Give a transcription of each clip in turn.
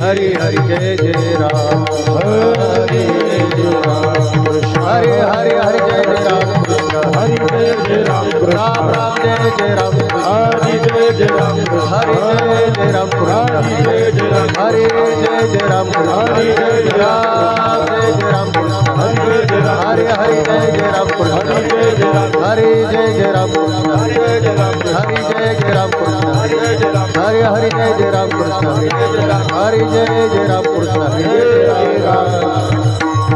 हरि हरि जय जय राम हरि हरि हरि हरि जय जय राम कृष्ण हरि जय जय राम राम राम जय जय राम हरि जय जय राम हरि जय जय राम हरि जय जय राम हरि जय जय राम हरि जय जय राम जय जय राम हरि जय जय राम हरि हरि जय जय राम हरि जय जय राम हरि जय जय राम हरि जय जय राम हरि जय जय राम हरि जय जय राम हरि हरि जय जय राम कृष्ण हरि जय जय राम हरि जय जय राम कृष्ण हरि जय जय राम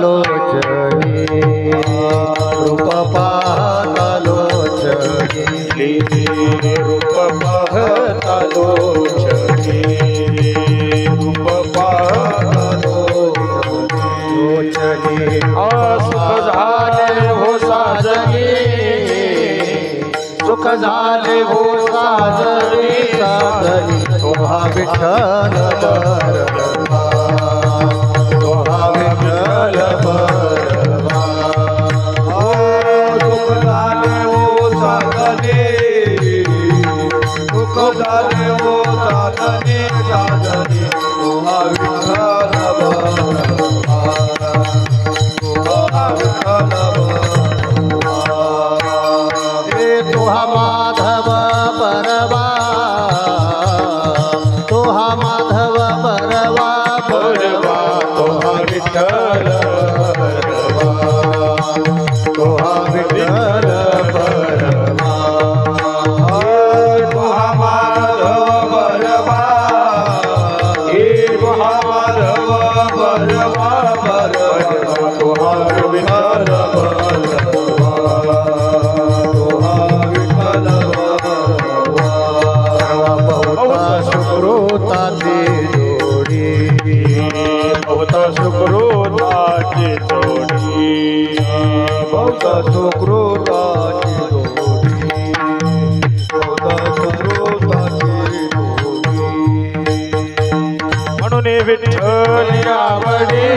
पाहतालोचनी रूप पाहतालोचनी रूप पाहतालोचनी रूप पाहतालोचनी सुख झाले हो साजनी सुख झाले हो साजनी साजनी तोहा विठ्ठल बरवा तोहा विठ्ठल बरवा सुख झाले हो साजनी सुख झाले हो साजनी साजनी तोहा विठ्ठल बरवा तोहा विठ्ठल तोहा माधव बरवा तोहा माधव बरवा बरवा तोहा विठ्ठल बरवा तोहा विठ्ठल बरवा तोहा माधव बरवा हे तोहा माधव बरवा बरवा तोहा विठ्ठल सुकृताची जोडी बहुत सुकृताची जोडी बहुत सुकृताची जोडी म्हणून विठ्ठल आवडे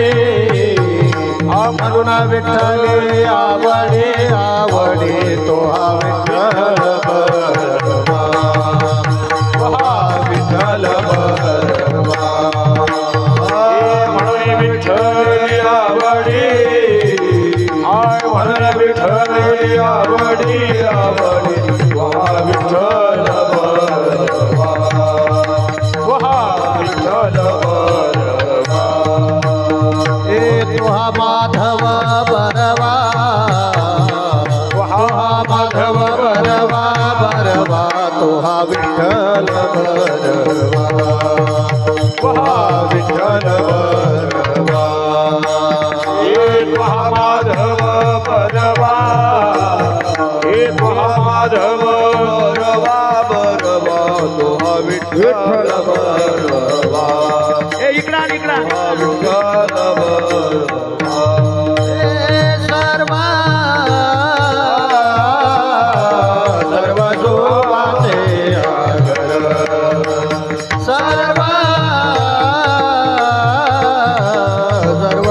म्हणून विठ्ठल आवडे आवडे तोहा विठ्ठल बरवा तोहा विठ्ठल बरवा विठ्ठल आवडी आय म्हणून विठ्ठल आवडी आवडी तुहा विठ्ठल बरवा तुहा विठ्ठल बरवा हे तुहा माधव बरवा तुहा माधव बरवा बरवा तुहा विठ्ठल बरवा तुहा विठ्ठल बरवा हे तुहा माधव बरवा हे तुहा माधव बरवा बरवा तुहा विठ्ठल बरवा हे इकडा इकडा विठ्ठल बरवा सर्वा सर्व शोभाचे आगर सर्वा सर्व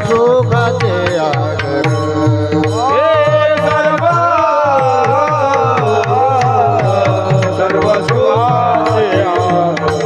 सुखाचे आगर सर्व सुखाचे आगर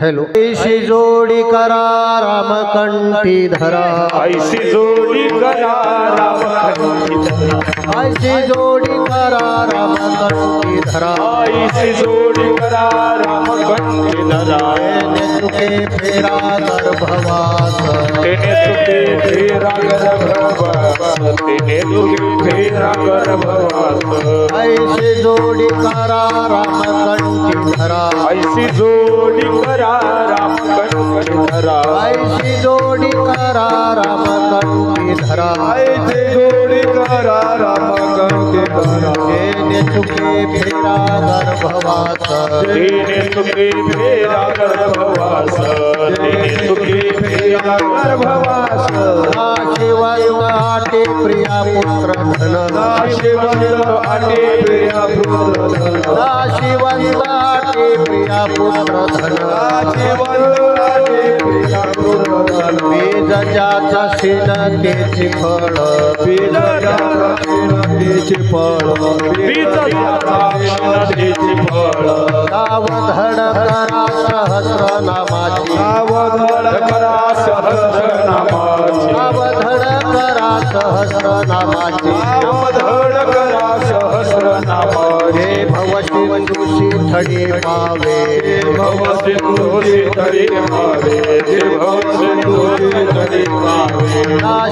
हेलो ऐसी जोड़ी करा रामकंठी धरा ऐसी जोड़ी करा रामकंठी धरा ऐसी जोड़ी करा रामकंठी धरा ऐसी जोड़ी करा रामकंठी धरा तेने तुके फेरा गर्भवास तेने तुके फेरा गर्भवास तेने तुके फेरा गर्भवास ऐसी जोड़ी करा रामकंठी धरा ऐसी जोड़ी करा रामकंठी धरा ऐसी जोड़ी करा रामकंठी धरा ऐसी जोड़ी करा रामकंठी धरा तेने तुके फेरा गर्भवास तेने तुके फेरा गर्भवास तेने तुके फेरा गर्भवास शिवंत आटे प्रिया पुत्र धन शिवंत आटे प्रिया पुत्र धन शिवंत आटे प्रिया पुत्र धन शिवंत आटे प्रिया पुत्र धन बीज ज्याचा शिन तेची फळ बीज ज्याचा शिन तेची फळ बीज ज्याचा शिन तेची फळ सावधड करा सहस्र नामाची सावधड करा सहस्र नामाची सावधड करा सहस्र नामाची सावधड करा सहस्र नामाची हे भवशिवशी थडी पावे भव सिंधुसी तरी पावे भव सिंधुसी तरी पावे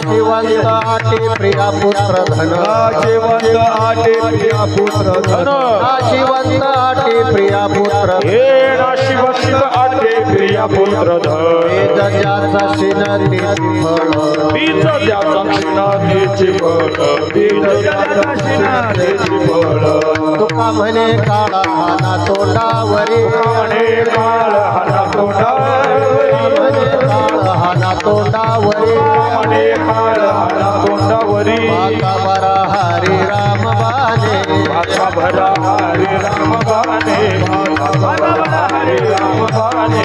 शिवंत आटे प्रिया पुत्र धन शिवंत आटे प्रिया पुत्र धन शिवंत आटे प्रिया पुत्र हे शिवंत आटे प्रिया पुत्र धन बीज ज्याचा शिन तेची फळ बीज ज्याचा शिन तेची फळ बीज ज्याचा शिन तेची फळ तुका म्हणे काळा हाना तोंडावरी म्हणे काळ हाना तोंडावरी म्हणे काळ हाना तोंडावरी म्हणे काळ हाना तोंडावरी माता बरा हरी राम बाने माता भरा हरी राम बाने माता भरा हरी राम बाने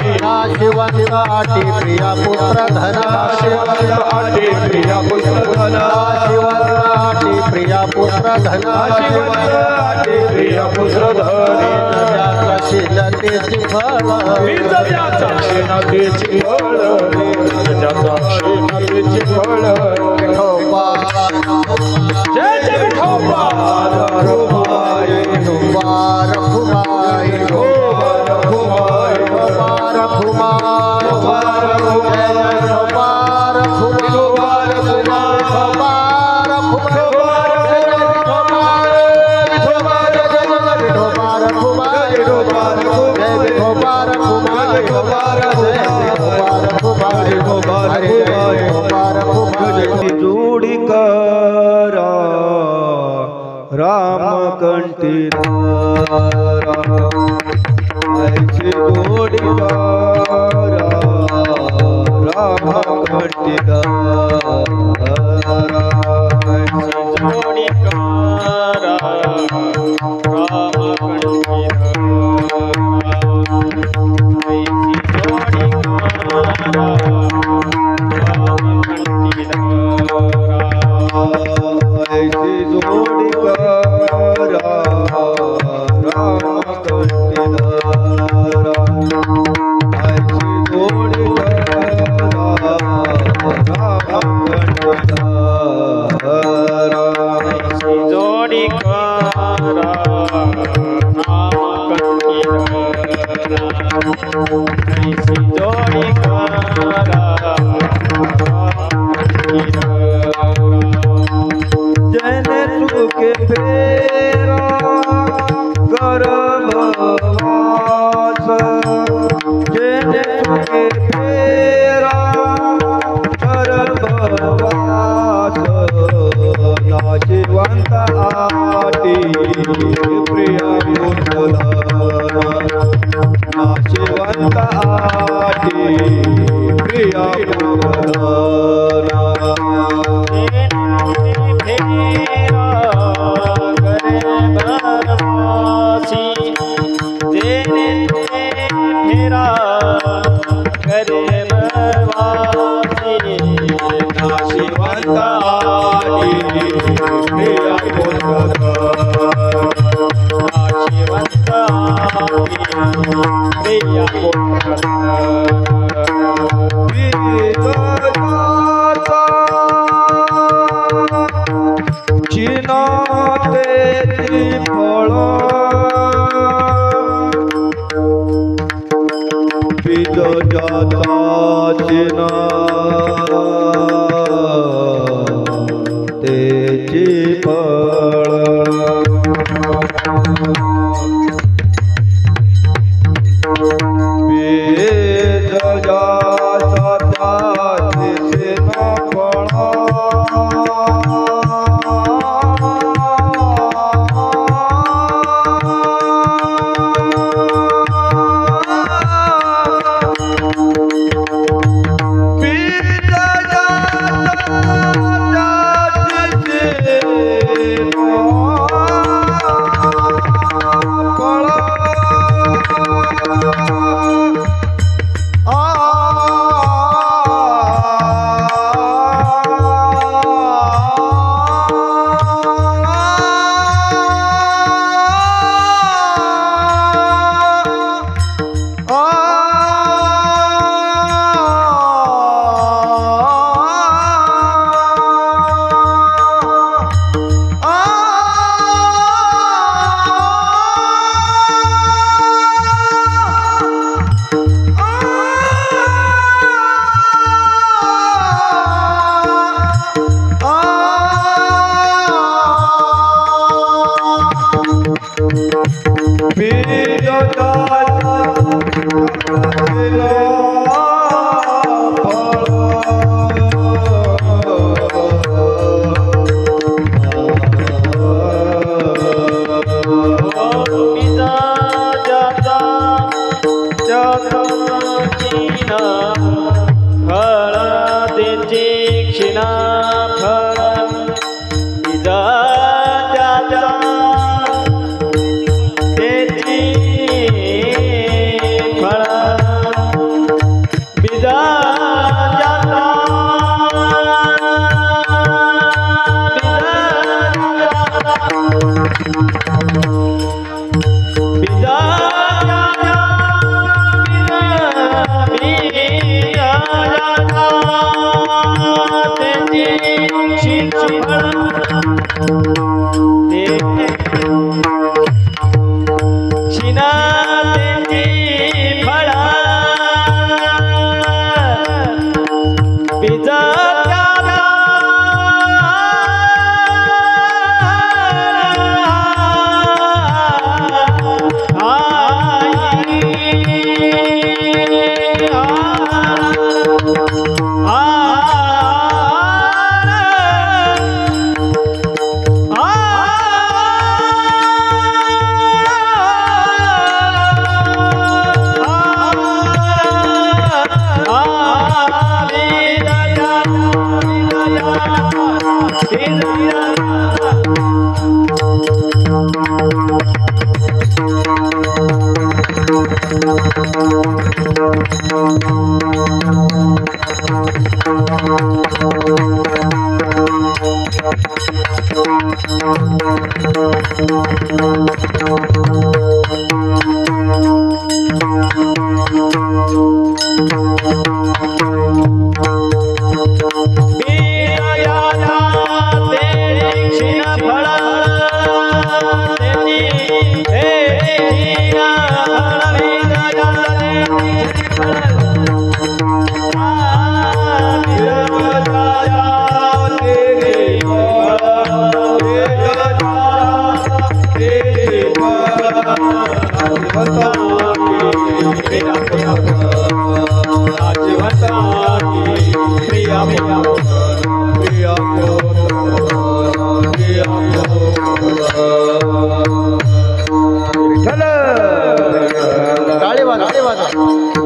शिवंत आटे प्रिया पुत्र धन शिवंत आटे प्रिया पुत्र धन शिवंत आटे प्रिया पुत्र धन शिवंत आटे प्रिया पुत्र धन ज्याचा शिन तेची फळ बीज ज्याचा शिन तेची फळ ज्याचा शिन तेची फळ विठोबा जय जय विठोबा रघुमाई विठोबा रघुमाई विठोबा रघुमाई विठोबा रघुमाई विठोबा रघुमाई विठोबा रघुमाई विठोबा रघुमाई हरे कंठीधारा ऐसे जोडीदारा राम कंठीधारा ऐसे जोडीदारा राम कंठीधारा ऐसी जोड़ी करा राम कंठीधारा ऐसी जोड़ी करा राम कंठीधारा ऐसी जोड़ी करा राम कंठीधारा ऐसी जोड़ी करा जने सुखे फेरा गर्भवास जने सुखे फेरा गर्भवास नाशिवंत आटी प्रिया कुंडला नाशिवंत आटी प्रिया कुंडला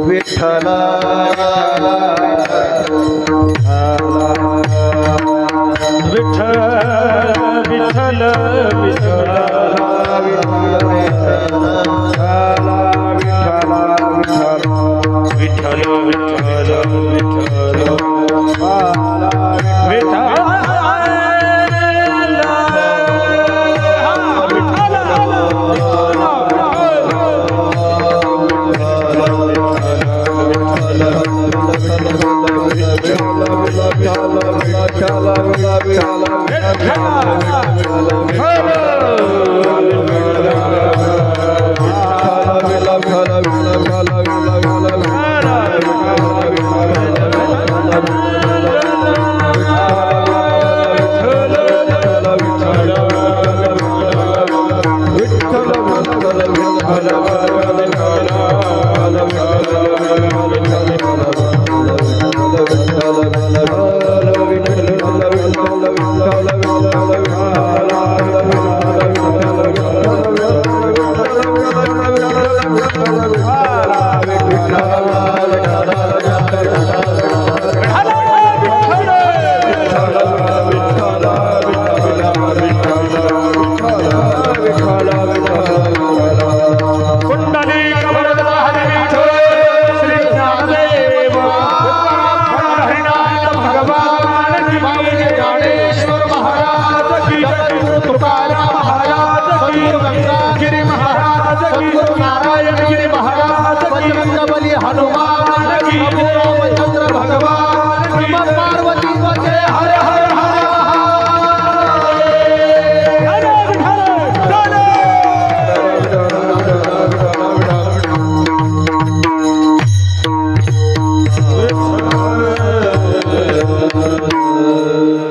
विठ्ठला विठ्ठल विठ्ठल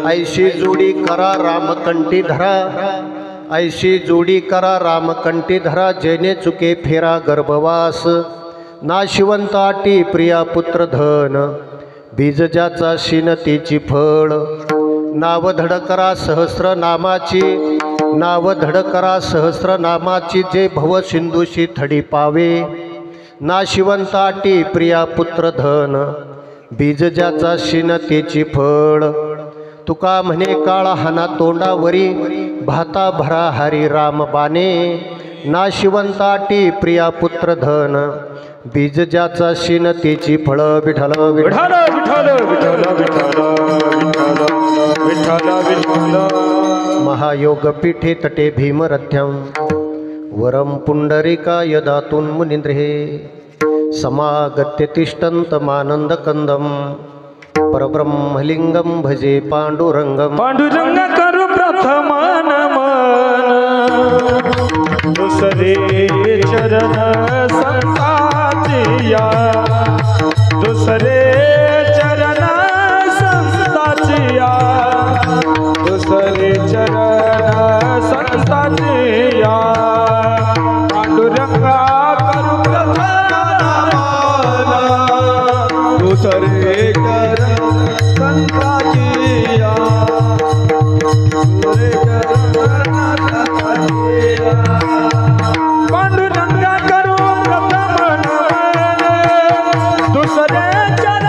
ऐशी जोडी करा रामकंठी धरा, ऐशी जोडी करा रामकंठी धरा, जेने चुके फेरा गर्भवास, नाशिवंत आटी प्रिया पुत्र धन, बीज ज्याचा शिनतीची फळ, नाव धड करा सहस्र नामाची, नाव धड करा सहस्र नामाची, जे भव सिंधूशी थडी पावे, नाशिवंत आटी प्रिया पुत्र धन, बीज ज्याचा शिनतीची फळ, तुका म्हणे काळा हाना तोंडावरी, भाता भरा हरी रामबाणे, नाशिवंताटी प्रिया पुत्र धन, बीज ज्याचा शिनतीची फळ, विठ्ठल विठ्ठल विठ्ठल विठ्ठल विठ्ठल विठ्ठल महायोग पीठे तटे भीमरथ्यं, वरम पुंडरिकाय दातुं मुनींद्रे, समागत्य तिष्ठन्तमानन्दकन्दं, परब्रह्मलिंगम भजे पांडुरंगम, पांडुरंग करू प्रथम नमन, दुसरे चरण संताचिया, दुसरे चरण संताचिया, दुसरे चरण संताचिया, पांडुरंगा करू प्रथम नमन, दुसरे पांडुरंगा करू प्रथम नमन, दुसरे चरण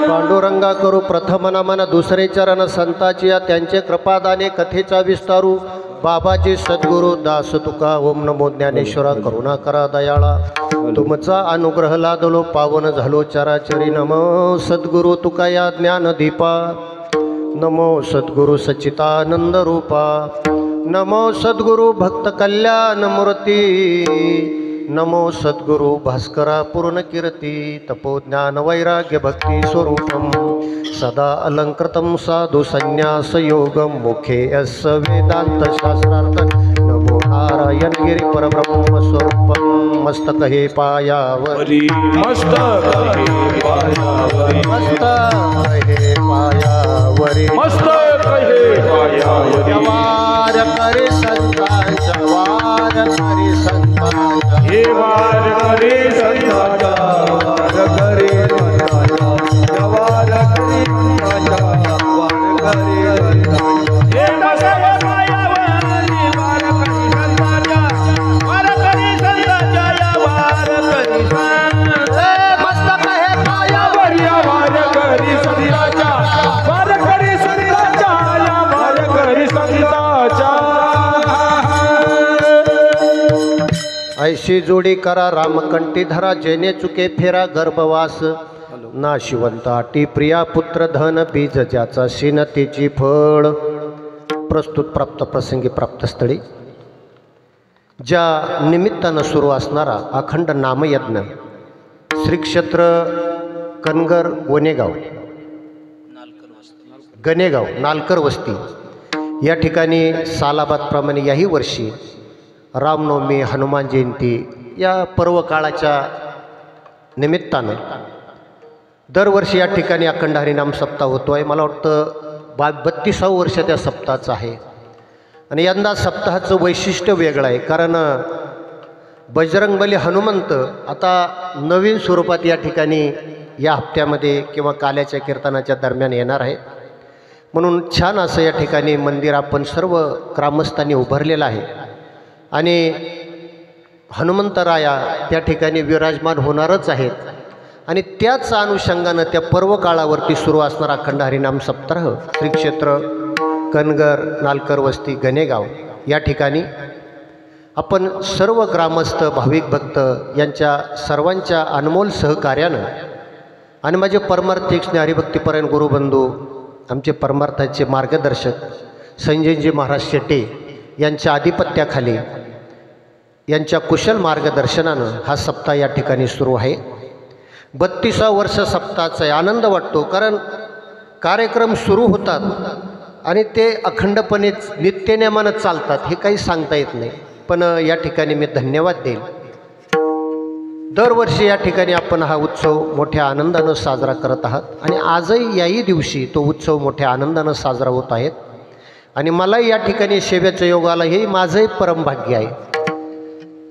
पांडुरंगा करू प्रथम नमन दुसरे चरण संताची या त्यांचे कृपादाने कथेचा विस्तारू बाबाजी सद्गुरु दास तुका ओम नमो ज्ञानेश्वरा करुणा करा दयाळा तुमचा अनुग्रह लादलो पावन झालो चराचरी नमो सद्गुरु तुका या ज्ञानदीपा नमो सद्गुरु सच्चिदानंद रूपा नमो सद्गुरु भक्त कल्याण मूर्ती नमो सद्गुरु भास्करा पूर्ण कीर्ती तपो ज्ञान वैराग्य भक्ती स्वरूपम सदा अलंकृतं साधु संन्यास योगम मुखे यस्स वेदांत शास्त्रार्थ नमो नारायण गिरी परब्रह्म स्वरूपम मस्तक हे पायावरी मस्तक हे पायावरी मस्तक हे पायावरी मस्तक हे पायावरी वार करे संतांचा वार करे संतांचा हे वार करे संतांचा वार करे संतांचा वार करे संतांचा वार करे संतांचा हे मस्तक पायावरी वार करे संतांचा वार करे संतांचा वार करे संतांचा मस्तक हे पायावरी वार करे संतांचा वार करे संतांचा वार करे संतांचा ऐशी जोडी करा रामकंठी धरा जेने चुके फेरा गर्भवास नाशिवंत आटी प्रिया पुत्र धन बीज ज्याचा शिनतेची फळ प्रस्तुत प्राप्त प्रसंगी प्राप्तस्थळी ज्या निमित्तानं सुरू असणारा अखंड नामयज्ञ श्री क्षेत्र कनगर गणेगाव नालकर वस्ती या ठिकाणी सालाबादप्रमाणे याही वर्षी रामनवमी हनुमान जयंती या पर्व काळाच्या निमित्तानं दरवर्षी या ठिकाणी अखंड हरिनाम सप्ताह होतो आहे. मला वाटतं 32वं वर्ष त्या सप्ताहाचं आहे आणि यंदा सप्ताहाचं वैशिष्ट्य वेगळं आहे कारण बजरंगबली हनुमंत आता नवीन स्वरूपात या ठिकाणी या हप्त्यामध्ये किंवा काल्याच्या कीर्तनाच्या दरम्यान येणार आहे. म्हणून छान असं या ठिकाणी मंदिर आपण सर्व ग्रामस्थांनी उभारलेलं आहे आणि हनुमंतराया त्या ठिकाणी विराजमान होणारच आहेत आणि त्याच अनुषंगानं त्या पर्व काळावरती सुरू असणारा अखंड हरिनाम सप्ताह श्री क्षेत्र कनगर नालकर वस्ती गणेगाव या ठिकाणी आपण सर्व ग्रामस्थ भाविक भक्त यांच्या सर्वांच्या अनमोल सहकार्यानं आणि माझे परमार्थिक हरिभक्तीपरायण गुरुबंधू आमचे परमार्थाचे मार्गदर्शक संजयजी महाराज शेटे यांच्या आधिपत्याखाली यांच्या कुशल मार्गदर्शनानं हा सप्ताह या ठिकाणी सुरू आहे. 32वं वर्ष सप्ताहाचा आहे. आनंद वाटतो कारण कार्यक्रम सुरू होतात आणि ते अखंडपणे नित्यनेमानं चालतात हे काही सांगता येत नाही. पण या ठिकाणी मी धन्यवाद देईल. दरवर्षी या ठिकाणी आपण हा उत्सव मोठ्या आनंदानं साजरा करत आहात आणि आजही याही दिवशी तो उत्सव मोठ्या आनंदानं साजरा होत आहेत आणि मला या ठिकाणी सेवेचं योग आला हे माझंही परमभाग्य आहे.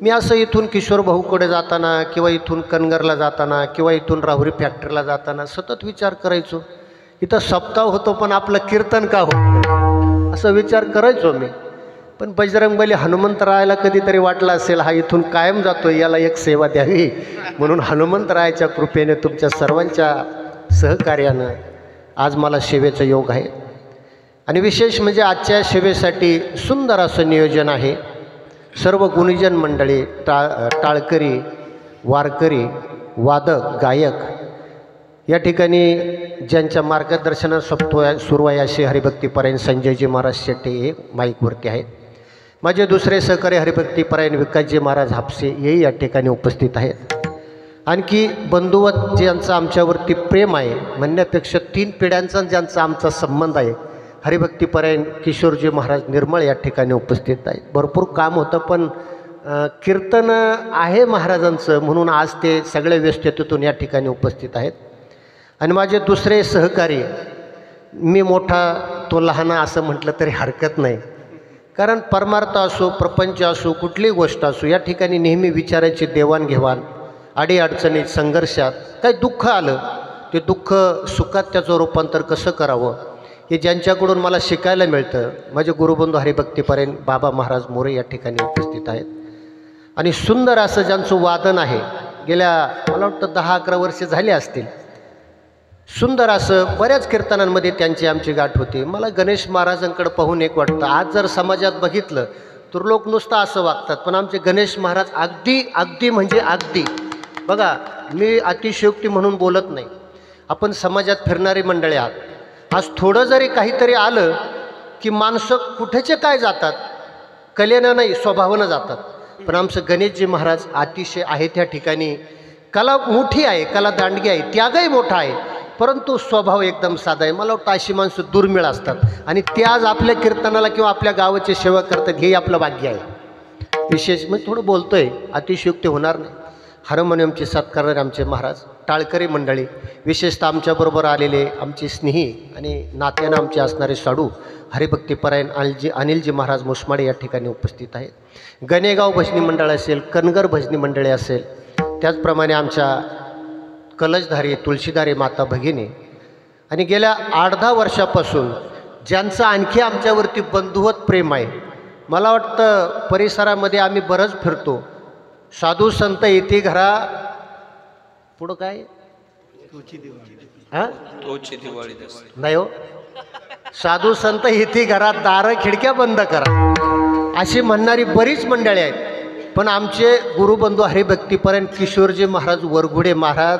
मी असं इथून किशोर भाऊकडे जाताना किंवा इथून कनगरला जाताना किंवा इथून राहुरी फॅक्टरीला जाताना सतत विचार करायचो इथं सप्ताह होतो पण आपलं कीर्तन का होतं असं विचार करायचो मी. पण बजरंगबली हनुमंतरायाला कधीतरी वाटलं असेल हा इथून कायम जातो याला एक सेवा द्यावी म्हणून हनुमंतरायाच्या कृपेने तुमच्या सर्वांच्या सहकार्यानं आज मला सेवेचं योग आहे. आणि विशेष म्हणजे आजच्या सेवेसाठी सुंदर असं नियोजन आहे. सर्व गुणीजन मंडळी टाळकरी वारकरी वादक गायक या ठिकाणी ज्यांच्या मार्गदर्शनात सुरू आहे असे हरिभक्तीपरायण संजयजी महाराज शेट्टे हे माईकवरती आहेत. माझे दुसरे सहकारी हरिभक्तीपरायण विकासजी महाराज हापसे हेही या ठिकाणी उपस्थित आहेत. आणखी बंधुवत ज्यांचं आमच्यावरती प्रेम आहे म्हणण्यापेक्षा 3 पिढ्यांचा ज्यांचा आमचा संबंध आहे हरिभक्तीपरायण किशोरजी महाराज निर्मळ या ठिकाणी उपस्थित आहेत. भरपूर काम होतं पण कीर्तन आहे महाराजांचं म्हणून आज ते सगळे व्यस्ततेतून या ठिकाणी उपस्थित आहेत. आणि माझे दुसरे सहकारी मी मोठा तो लहान असं म्हटलं तरी हरकत नाही कारण परमार्थ असो प्रपंच असो कुठलीही गोष्ट असो या ठिकाणी नेहमी विचारांची देवाणघेवाण अडीअडचणीत संघर्षात काही दुःख आलं ते दुःख सुखात त्याचं रूपांतर कसं करावं हे ज्यांच्याकडून मला शिकायला मिळतं. माझे गुरुबंधू हरिभक्तीपरायण बाबा महाराज मोरे या ठिकाणी उपस्थित आहेत आणि सुंदर असं ज्यांचं वादन आहे गेल्या मला वाटतं 10-11 वर्ष झाली असतील. सुंदर असं बऱ्याच कीर्तनांमध्ये त्यांची आमची गाठ होती. मला गणेश महाराजांकडे पाहून एक वाटतं, आज जर समाजात बघितलं तर लोक नुसतं असं वागतात, पण आमचे गणेश महाराज अगदी अगदी म्हणजे अगदी. बघा, मी अतिशयोक्ती म्हणून बोलत नाही, आपण समाजात फिरणारी मंडळी आहात. आज थोडं जरी काहीतरी आलं की माणसं कुठेचे काय जातात, कलेनं नाही स्वभावानं जातात. पण आमचं गणेशजी महाराज अतिशय आहे त्या ठिकाणी. कला मोठी आहे, कला दांडगी आहे, त्यागही मोठा आहे, परंतु स्वभाव एकदम साधा आहे. मला वाटतं अशी माणसं दुर्मिळ असतात आणि ते आज आपल्या कीर्तनाला किंवा आपल्या गावाची सेवा करतात, हे आपलं भाग्य आहे. विशेष मी थोडं बोलतोय, अतिशयोक्ती होणार नाही. हार्मोनियमचे साथ करणारे आमचे महाराज, टाळकरी मंडळी, विशेषतः आमच्याबरोबर आलेले आमचे स्नेही आणि नात्यानं आमचे असणारे साडू हरिभक्तीपरायण अनिलजी महाराज मुसमाडे या ठिकाणी उपस्थित आहेत. गणेगाव भजनी मंडळ असेल, कनगर भजनी मंडळी असेल, त्याचप्रमाणे आमच्या कलशधारी तुळशीधारी माता भगिनी आणि गेल्या 8-10 वर्षापासून ज्यांचं आणखी आमच्यावरती बंधुवत प्रेम आहे. मला वाटतं परिसरामध्ये आम्ही बरंच फिरतो. साधू संत येते घरा पुढं काय नाही हो, साधू संत येते घरात, दारं खिडक्या बंद करा अशी म्हणणारी बरीच मंडळी आहेत. पण आमचे गुरुबंधू हरिभक्तीपर्यंत किशोरजी महाराज वरघुडे महाराज,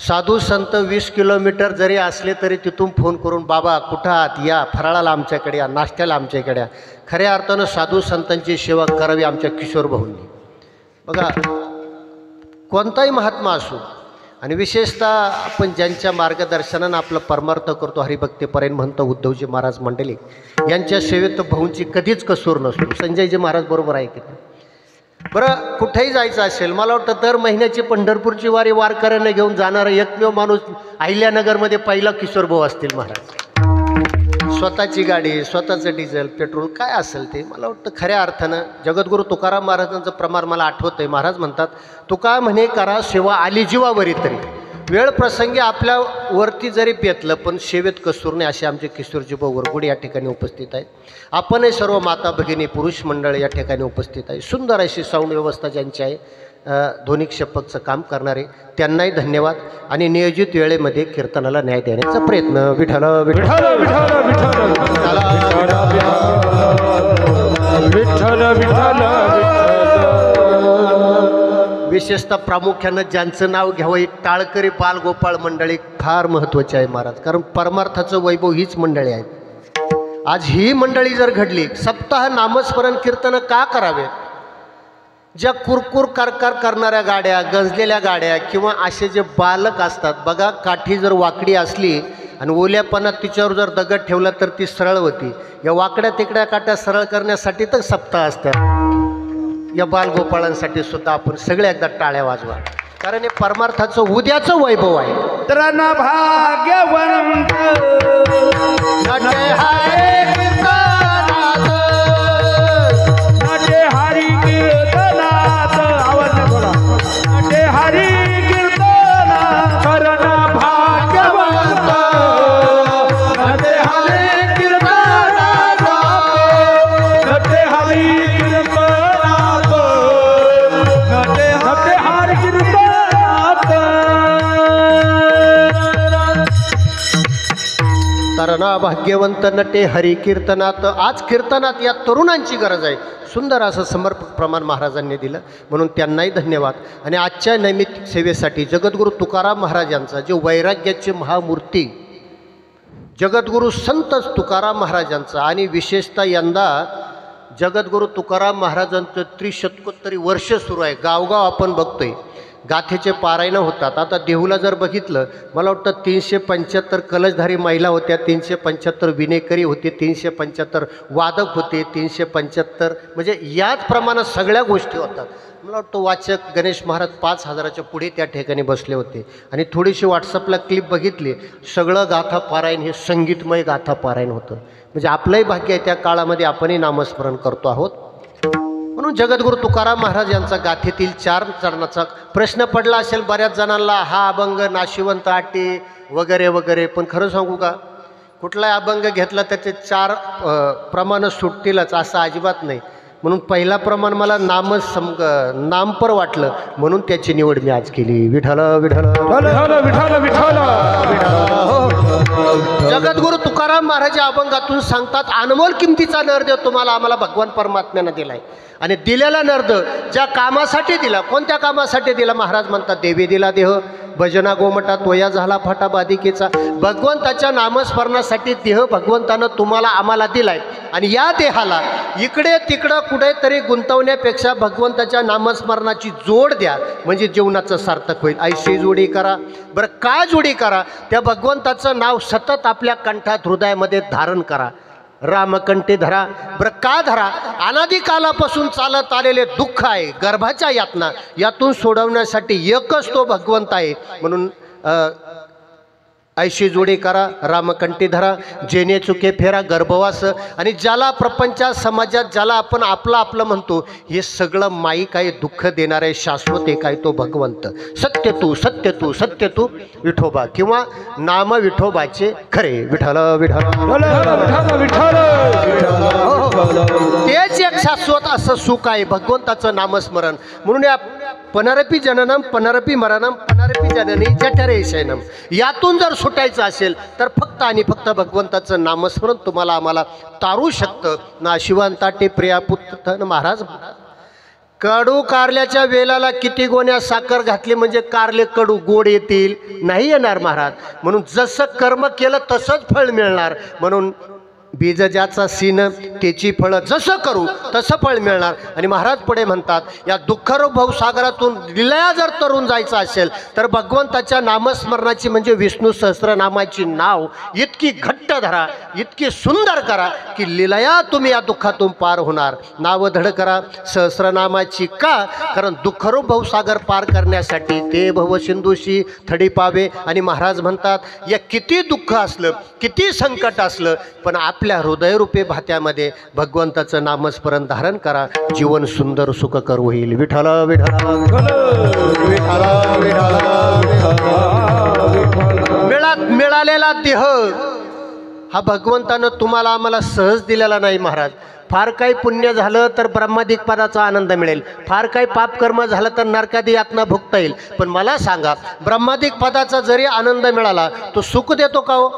साधू संत 20 किलोमीटर जरी असले तरी तिथून फोन करून, बाबा कुठं आहात, या फराळाला आमच्याकडे या, नाश्त्याला आमच्याकडे या. खऱ्या अर्थानं साधू संतांची सेवा करावी आमच्या किशोर भाऊंनी. बघा, कोणताही महात्मा असो आणि विशेषतः आपण ज्यांच्या मार्गदर्शनानं आपलं परमार्थ करतो, हरिभक्तीपर्यंत म्हणतो उद्धवजी महाराज मंडळी, यांच्या सेवेत भाऊंची कधीच कसूर नसतो. संजयजी महाराज बरोबर आहे की नाही? बरं, कुठेही जायचं असेल, मला वाटतं दर महिन्याची पंढरपूरची वारी वारकऱ्यांना घेऊन जाणारा एकमेव माणूस अहिल्यानगरमध्ये पहिला किशोर भाऊ असतील महाराज. स्वतःची गाडी, स्वतःचं डिझेल पेट्रोल काय असेल ते. मला वाटतं खऱ्या अर्थानं जगद्गुरू तुकाराम महाराजांचं प्रमाण मला आठवतं आहे. महाराज म्हणतात, तुका म्हणे करा सेवा आली जीवावरी तरी. वेळ प्रसंगी आपल्यावरती जरी पेतलं पण सेवेत कसूर नाही, असे आमचे किशोरजी भाऊ वरघुडे या ठिकाणी उपस्थित आहेत. आपणही सर्व माता भगिनी पुरुष मंडळ या ठिकाणी उपस्थित आहे. सुंदर अशी साऊंड व्यवस्था ज्यांची आहे, ध्वनी क्षपकचं काम करणारे, त्यांनाही धन्यवाद. आणि नियोजित वेळेमध्ये कीर्तनाला न्याय देण्याचा प्रयत्न. विठ्ठल विठ्ठल विठ्ठल विठ्ठल. विशेषतः प्रामुख्यानं ज्यांचं नाव घ्यावं, टाळकरी बालगोपाळ मंडळी फार महत्त्वाची आहे महाराज. कारण परमार्थाचं वैभव हीच मंडळी आहेत. आज ही मंडळी जर घडली, सप्ताह नामस्मरण कीर्तन का करावे? ज्या कुरकुर कारकार करणाऱ्या गाड्या, गंजलेल्या गाड्या किंवा असे जे बालक असतात बघा, काठी जर वाकडी असली आणि ओल्यापणात तिच्यावर जर दगड ठेवला तर ती सरळ होती. या वाकड्या तिकड्या काट्या सरळ करण्यासाठी तर सप्ताह असतात. या बालगोपाळांसाठी सुद्धा आपण सगळे एकदा टाळ्या वाजवा, कारण हे परमार्थाचं उद्याचं वैभव आहे. तर ना भाग्यवंत हरी कीर्तनात, आवाज थोडा, हरी कीर्तनात करणा भाग्यवंत, हरी कीर्तनात, हरी कीर्तनात, हरी कीर्तनात. तरणा भाग्यवंत नटे हरी कीर्तनात. आज कीर्तनात या तरुणांची गरज आहे. सुंदर असं समर्पक प्रमाण महाराजांनी दिलं, म्हणून त्यांनाही धन्यवाद. आणि आजच्या नैमित्तिक सेवेसाठी जगद्गुरू तुकाराम महाराज यांचा, जे वैराग्याची महामूर्ती जगद्गुरू संत तुकाराम महाराजांचा, आणि विशेषतः यंदा जगद्गुरू तुकाराम महाराजांचं त्रिशतकोत्तरी वर्ष सुरू आहे. गावगाव आपण बघतोय गाथेचे पारायणं होतात. आता देहूला जर बघितलं, मला वाटतं 375 कलशधारी महिला होत्या, 375 विनेकरी होते, 375 वादक होते, 375 म्हणजे याच प्रमाणात सगळ्या गोष्टी होतात. मला वाटतं वाचक गणेश महाराज 5000च्या पुढे त्या ठिकाणी बसले होते. आणि थोडीशी व्हॉट्सअपला क्लिप बघितली, सगळं गाथा पारायण हे संगीतमय गाथा पारायण होतं. म्हणजे आपलंही भाग्य आहे, त्या काळामध्ये आपणही नामस्मरण करतो आहोत. म्हणून जगद्गुरू तुकाराम महाराज यांचा गाथेतील 4 चरणाचा प्रश्न पडला असेल बऱ्याच जणांना, हा अभंग नाशिवंत आटे वगैरे वगैरे. पण खरं सांगू का, कुठलाही अभंग घेतला त्याचे 4 प्रमाणं सुटतीलच असं अजिबात नाही. म्हणून पहिला प्रमाण मला नामपर वाटलं, म्हणून त्याची निवड मी आज केली. विठ्ठल विठ्ठल विठ्ठल विठ्ठल विठ्ठल. जगद्गुरु तुकाराम महाराज या अभंगातून सांगतात, अनमोल किमतीचा नरदेव तुम्हाला आम्हाला भगवान परमात्म्यानं दिलाय. आणि दिलेला नरद ज्या कामासाठी दिला, कोणत्या कामासाठी दिला? महाराज म्हणतात, देवी दिला देह भजना गोमटा तोया झाला फाटा बाधिकेचा. भगवंताच्या नामस्मरणासाठी देह भगवंतानं तुम्हाला आम्हाला दिलाय. आणि या देहाला इकडे तिकडं कुठेतरी गुंतवण्यापेक्षा भगवंताच्या नामस्मरणाची जोड द्या, म्हणजे जीवनाचं सार्थक होईल. ऐशी जोडी करा. बरं, का जोडी करा? त्या भगवंताचं नाव सतत आपल्या कंठात हृदयामध्ये धारण करा. रामकंठी धरा. बरं, का धरा? अनादिकालापासून चालत आलेले दुःख आहे, गर्भाच्या यातना, यातून सोडवण्यासाठी एकच तो भगवंत आहे. म्हणून ऐशी जोडी करा, रामकंठी धरा, जेणे चुके फेरा गर्भवास. आणि ज्याला प्रपंचात समाजात ज्याला आपण आपलं आपलं म्हणतो, हे सगळं माईक आहे, दुःख देणारे शाश्वत एक आहे तो भगवंत. सत्य तू सत्य तू सत्य तू विठोबा, किंवा नाम विठोबाचे खरे. विठ्ठल विठ्ठल विठ्ठल. तेच एक शाश्वत असं सुख आहे भगवंताचं नामस्मरण. म्हणून या पुनरपी जननम पुनरपी मरणम पुनरपी जननी जठरे शयनम, यातून जर सुटायचं असेल तर फक्त आणि फक्त भगवंताचं नामस्मरण तुम्हाला आम्हाला तारू शकतं. ना शिवांताटे प्रिया पुत्र महाराज. कडू कारल्याच्या वेलाला किती गोण्या साखर घातली म्हणजे कारले कडू गोड येतील? नाही येणार महाराज. म्हणून जसं कर्म केलं तसंच फळ मिळणार. म्हणून बीज ज्याचा सीन त्याची फळं जसं करू तसं फळ मिळणार. आणि महाराज पुढे म्हणतात, या दुःखरूप भवसागरातून लिलया जर तरून जायचं असेल तर भगवंताच्या नामस्मरणाची म्हणजे विष्णू सहस्रनामाची नाव इतकी घट्ट धरा, इतकी सुंदर करा की लिलया तुम्ही या दुःखातून पार होणार. नाव धड करा सहस्रनामाची. का? कारण दुःखरूप भवसागर पार करण्यासाठी ते भवसिंधूशी थडी पावे. आणि महाराज म्हणतात, या किती दुःख असलं, किती संकट असलं, पण आपल्या हृदयरूपी भात्यामध्ये भगवंताचं नामस्मरण धारण करा, जीवन सुंदर सुखकर होईल. विठ्ठल विठ्ठल मिळालेला देह हा भगवंतानं तुम्हाला आम्हाला सहज दिलेला नाही महाराज. फार काही पुण्य झालं तर ब्रह्मादिक पदाचा आनंद मिळेल, फार काही पापकर्म झालं तर नरकादी यातना भोगता येईल. पण मला सांगा, ब्रह्मादिक पदाचा जरी आनंद मिळाला तो सुख देतो का हो?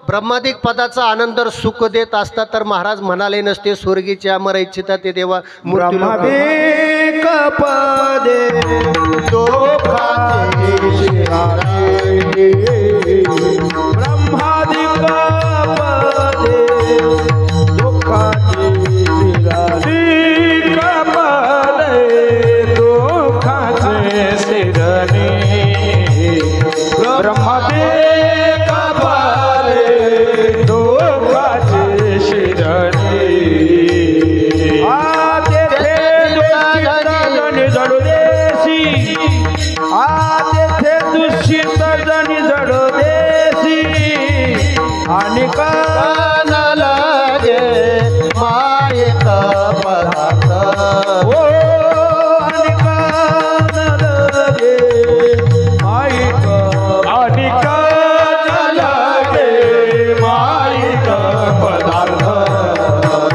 ब्रह्मादिक पदाचा आनंद सुख देत असता तर महाराज म्हणाले नसते, स्वर्गीचे अमर इच्छिता ते देवा ब्रह्मादिक पदे ब्रह्मादिक पदे दुःखाचे शिरणे. ब्रह्मादिक पदे दुःखाचे शिरणे. जडू देशी तेथे दूषित जणी जडू देशी. आणि कान लागे मायेक पदार्थ. ओ आणि कान लागे मायेक. आणि कान लागे मायेक पदार्थ.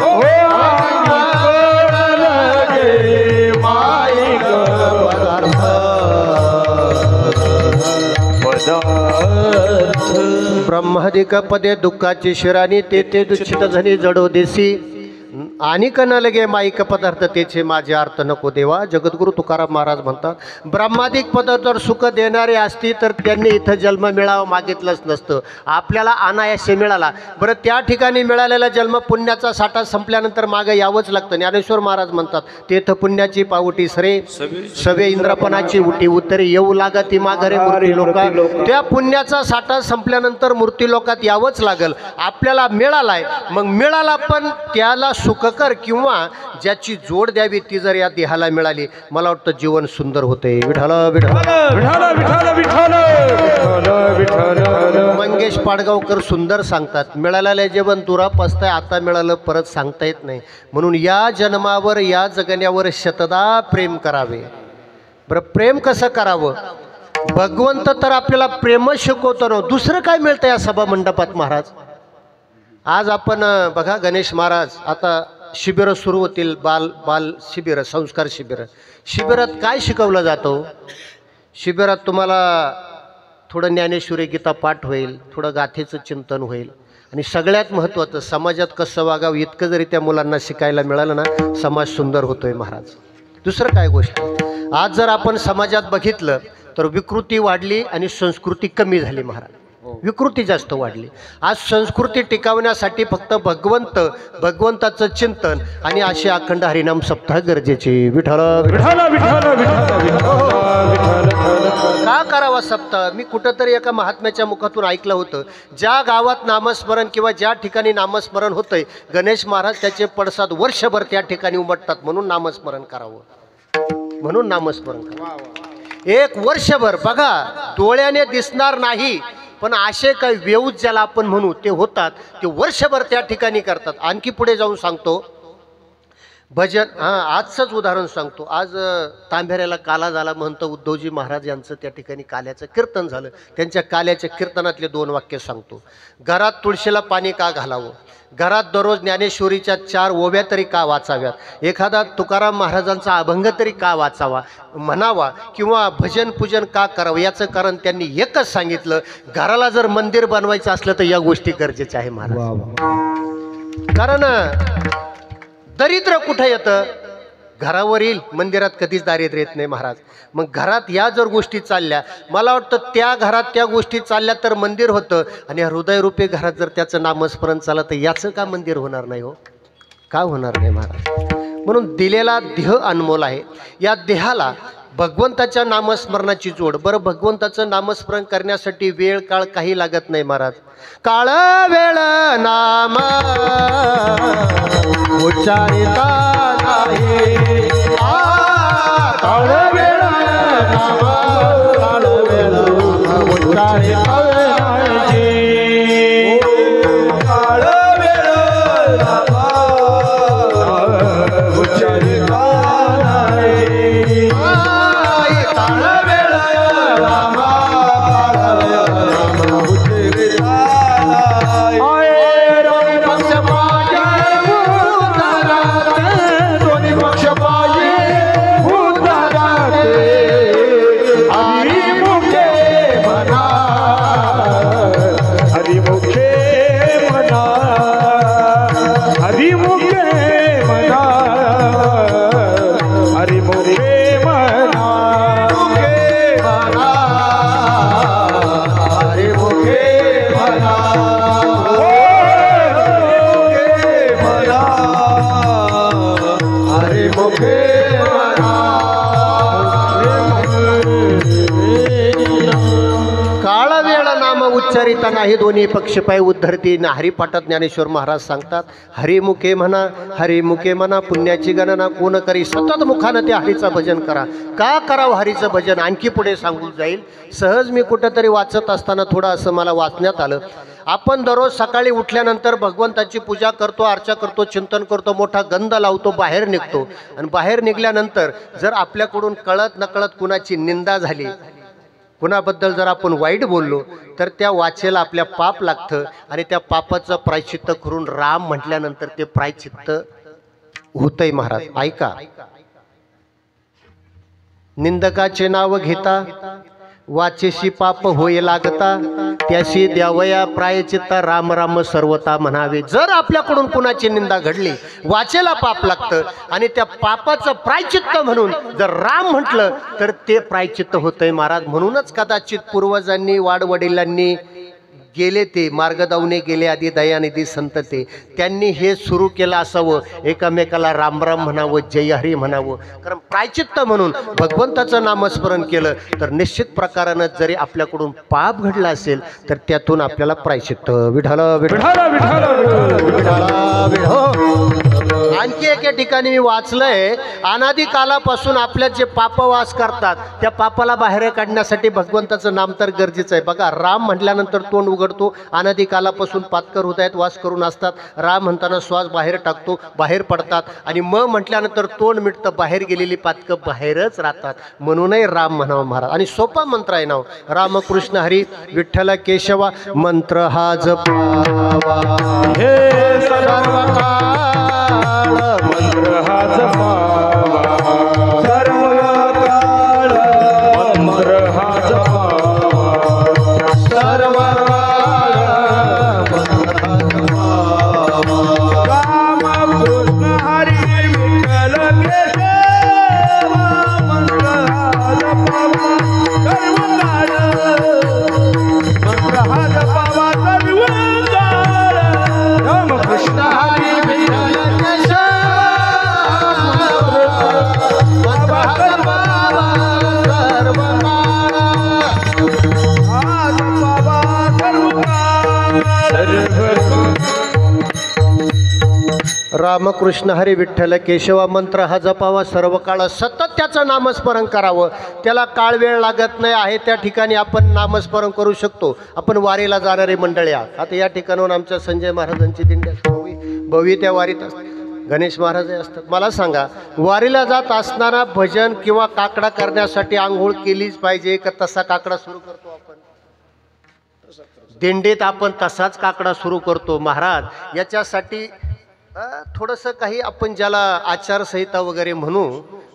ओ आणि लागे मायेक पदार्थ. ब्रह्मादिक पदे दुःखाची शिराणी तेथे दूषित झणी जडो देसी. आणि न लगे माईक पदार्थ तेचे माझे अर्थ नको देवा. जगद्गुरु तुकाराम महाराज म्हणतात, ब्रह्मादिक पद जर सुख देणारे असती तर त्यांनी इथं जन्म मिळावं मागितलंच नसतं. आपल्याला अनायासे मिळाला. बरं, त्या ठिकाणी मिळालेला जन्म पुण्याचा साठा संपल्यानंतर मागे यावंच लागतं. ज्ञानेश्वर महाराज म्हणतात, तेथ पुण्याची पावटी सरे सवे इंद्रपणाची उटी उत्तरे येऊ लागती माघारे मूर्ती लोका. त्या पुण्याचा साठा संपल्यानंतर मूर्ती लोकात यावंच लागल. आपल्याला मिळालाय, मग मिळाला पण त्याला सुखकर किंवा ज्याची जोड द्यावी ती जर या देहाला मिळाली, मला वाटतं जीवन सुंदर होते. विठ्ठल मंगेश पाडगावकर सुंदर सांगतात, मिळालेलं जेवण दुराप असतंय, आता मिळालं परत सांगता येत नाही. म्हणून या जन्मावर या जगण्यावर शतदा प्रेम करावे. बरं, प्रेम कसं करावं? भगवंत तर आपल्याला प्रेम शिकवतो ना, दुसरं काय मिळतं या सभा मंडपात महाराज? आज आपण बघा, गणेश महाराज आता शिबिरं सुरू होतील, बाल शिबिरं, संस्कार शिबिरात काय शिकवलं जातं? शिबिरात तुम्हाला थोडं ज्ञानेश्वरी गीता पाठ होईल, थोडं गाथेचं चिंतन होईल आणि सगळ्यात महत्त्वाचं समाजात कसं वागावं इतकं जरी त्या मुलांना शिकायला मिळालं ना, समाज सुंदर होतोय महाराज. दुसरं काय गोष्ट, आज जर आपण समाजात बघितलं तर विकृती वाढली आणि संस्कृती कमी झाली महाराज. विकृती जास्त वाढली. आज संस्कृती टिकवण्यासाठी फक्त भगवंताचं चिंतन आणि असे अखंड हरिनाम सप्ताह गरजेचे. विठ्ठल विठ्ठल विठ्ठल विठ्ठल. का करावा सप्ताह? मी कुठंतरी एका महात्म्याच्या मुखातून ऐकलं होतं, ज्या गावात नामस्मरण किंवा ज्या ठिकाणी नामस्मरण होतंय, गणेश महाराज त्याचे पडसाद वर्षभर त्या ठिकाणी उमटतात, म्हणून नामस्मरण करावं, म्हणून नामस्मरण करावं. एक वर्षभर बघा, डोळ्याने दिसणार नाही पण असे काही वेऊज ज्याला आपण म्हणू ते होतात, ते वर्षभर त्या ठिकाणी करतात. आणखी पुढे जाऊन सांगतो भजन. आजचंच उदाहरण सांगतो. आज तांभेऱ्याला काला झाला म्हणतो उद्धवजी महाराज यांचं त्या ठिकाणी काल्याचं कीर्तन झालं. त्यांच्या काल्याच्या कीर्तनातले 2 वाक्य सांगतो. घरात तुळशीला पाणी का घालावं, घरात दररोज ज्ञानेश्वरीच्या 4 ओव्या तरी का वाचाव्यात, एखादा तुकाराम महाराजांचा अभंग तरी का वाचावा म्हणावा, किंवा भजन पूजन का करावं, याचं कारण त्यांनी एकच सांगितलं, घराला जर मंदिर बनवायचं असलं तर या गोष्टी गरजेच्या आहे महाराज. कारण दरिद्र कुठं येतं? घरावर येईल, मंदिरात कधीच दारिद्र्य येत नाही महाराज. मग घरात या जर गोष्टी चालल्या, मला वाटतं त्या घरात त्या गोष्टी चालल्या तर मंदिर होतं, आणि हृदयरूपी घरात जर त्याचं नामस्मरण चाललं तर याचं का मंदिर होणार नाही? हो, का होणार नाही महाराज? म्हणून दिलेला देह अनमोल आहे. या देहाला भगवंताच्या नामस्मरणाची जोड. बरं, भगवंताचं नामस्मरण करण्यासाठी वेळ काळ काही लागत नाही महाराज. काळ वेळ नाम उच्चारिता नाही, काळ वेळ नाम, काळ वेळ उच्चारिता नाही, काळ वेळ नाम उच्चारिता नाही, काळ वेळ नाम, काळ वेळ उच्चारिता उच्चारिता नाही, दोन्ही पक्षपाय उद्धरती. हरिपाठात ज्ञानेश्वर महाराज सांगतात, हरिमुखे म्हणा, हरिमुखे म्हणा, पुण्याची गणना कोण करी, सतत मुखानं ते हरीचं भजन करा. का करावं हरीचं भजन? आणखी पुढे सांगून जाईल. सहज मी कुठंतरी वाचत असताना थोडं असं मला वाचण्यात आलं, आपण दररोज सकाळी उठल्यानंतर भगवंताची पूजा करतो, अर्चा करतो, चिंतन करतो, मोठा गंध लावतो, बाहेर निघतो, आणि बाहेर निघाल्यानंतर जर आपल्याकडून कळत नकळत कुणाची निंदा झाली, कुणाबद्दल जर आपण वाईट बोललो, तर त्या वाचेला आपल्या पाप लागतं, आणि त्या पापाचं प्रायश्चित्त करून राम म्हटल्यानंतर ते प्रायश्चित्त होतंय महाराज. ऐका, निंदकाचे नाव घेता वाचेशी पाप होय लागता, त्याशी द्यावया प्रायचित्ता, राम राम सर्वता म्हणावे. जर आपल्याकडून कुणाची निंदा घडली, वाचेला पाप लागतं, आणि त्या पापाचं प्रायचित्त म्हणून जर राम म्हटलं तर ते प्रायचित्त होतंय महाराज. म्हणूनच कदाचित पूर्वजांनी, वाडवडिलांनी गेले, ते मार्गदावने गेले आधी दयानिधी संत, त्यांनी हे सुरू केलं असावं, एकामेकाला रामराम म्हणावं, जय हरी म्हणावं. कारण प्रायचित्त म्हणून भगवंताचं नामस्मरण केलं तर निश्चित प्रकारानं जरी आपल्याकडून पाप घडला असेल तर त्यातून आपल्याला प्रायचित्त. विठ्ठल विठ्ठल विठ्ठल विठ्ठल. आणखी एका ठिकाणी मी वाचलंय, अनादी कालापासून आपल्यात जे पाप वास करतात त्या पापाला बाहेर काढण्यासाठी भगवंताचं नाम तर गरजेचं आहे. बघा, राम म्हटल्यानंतर तोंड उघडतो, अनादी कालापासून पातकर हृदयात वास करून असतात. राम म्हणताना श्वास बाहेर टाकतो, बाहेर पडतात, आणि म म्हटल्यानंतर तोंड मिटतं, बाहेर गेलेली पातकं बाहेरच राहतात. म्हणूनही राम म्हणावं महाराज. आणि सोपा मंत्र आहे नाव, रामकृष्ण हरी विठ्ठल केशवा, मंत्र हा जपावा हे सर्व मंत्र हा जपावा सर्व काळ मंत्र हा जपावा सर्व काळ मंत्र हा जपावा राम कृष्ण हरी विठ्ठल केशव मंत्र हा जपावा सर्व काळ मंत्र हा जपावा सर्व काळ राम कृष्ण हरी विठ्ठल रामकृष्ण हरी विठ्ठल केशवा मंत्र हा जपावा सर्व काळ सतत त्याचं नामस्मरण करावं. त्याला काळ वेळ लागत नाही आहे त्या ठिकाणी आपण नामस्मरण करू शकतो. आपण वारीला जाणारे मंडळी आहात. आता या ठिकाणाहून आमच्या संजय महाराजांची दिंडी असते, भवी त्या वारीत असते, गणेश महाराज असतात. मला सांगा, वारीला जात असताना भजन किंवा काकडा करण्यासाठी आंघोळ केलीच पाहिजे का तसा काकडा सुरू करतो आपण? दिंडीत आपण तसाच काकडा सुरू करतो. महाराज याच्यासाठी थोडंसं काही आपण ज्याला आचारसंहिता वगैरे म्हणू,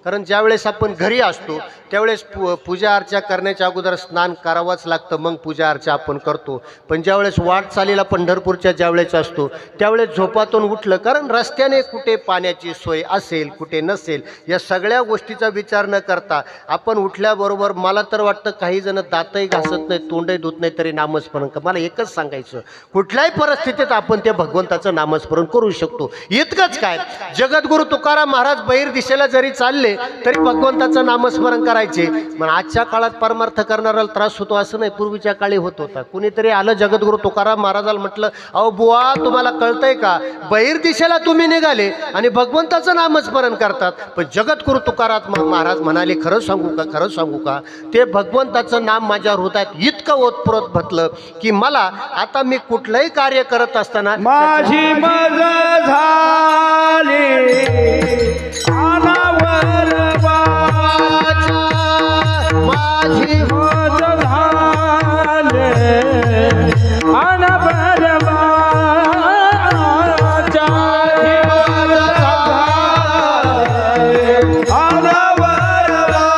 कारण ज्यावेळेस आपण घरी असतो त्यावेळेस पूजा अर्चा करण्याच्या अगोदर स्नान करावंच लागतं, मग पूजा अर्चा आपण करतो. पण ज्यावेळेस वाटचालीला पंढरपूरच्या ज्यावेळेस असतो त्यावेळेस झोपातून उठलं, कारण रस्त्याने कुठे पाण्याची सोय असेल कुठे नसेल या सगळ्या गोष्टीचा विचार न करता आपण उठल्याबरोबर मला तर वाटतं काही जण दातही घासत नाही तोंडही धुत नाही तरी नामस्मरण कर. मला एकच सांगायचं, कुठल्याही परिस्थितीत आपण त्या भगवंताचं नामस्मरण करू शकतो. इतकंच काय, जगद्गुरु तुकाराम महाराज बहिर दिशेला जरी चालले तरी भगवंताचं नामस्मरण करायचे. पण आजच्या काळात परमार्थ करणाऱ्याला त्रास होतो असं नाही, पूर्वीच्या काळी होत होता. कुणीतरी आलं जगद्गुरु तुकाराम महाराजाला म्हटलं, अहो बुवा तुम्हाला कळतंय का, बहिर दिशेला तुम्ही निघाले आणि भगवंताचं नामस्मरण करतात. पण जगद्गुरु तुकाराम महाराज म्हणाले, खरं सांगू का, खरं सांगू का, ते भगवंताचं नाम माझ्या हृदयात इतकं ओतप्रोत भरलं की मला आता मी कुठलंही कार्य करत असताना माझी मज झाली अनावर वाचा, माझी मज झाली अनावर वाचा, अनावर वाचा,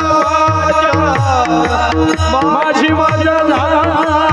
माझी मज झाली अनावर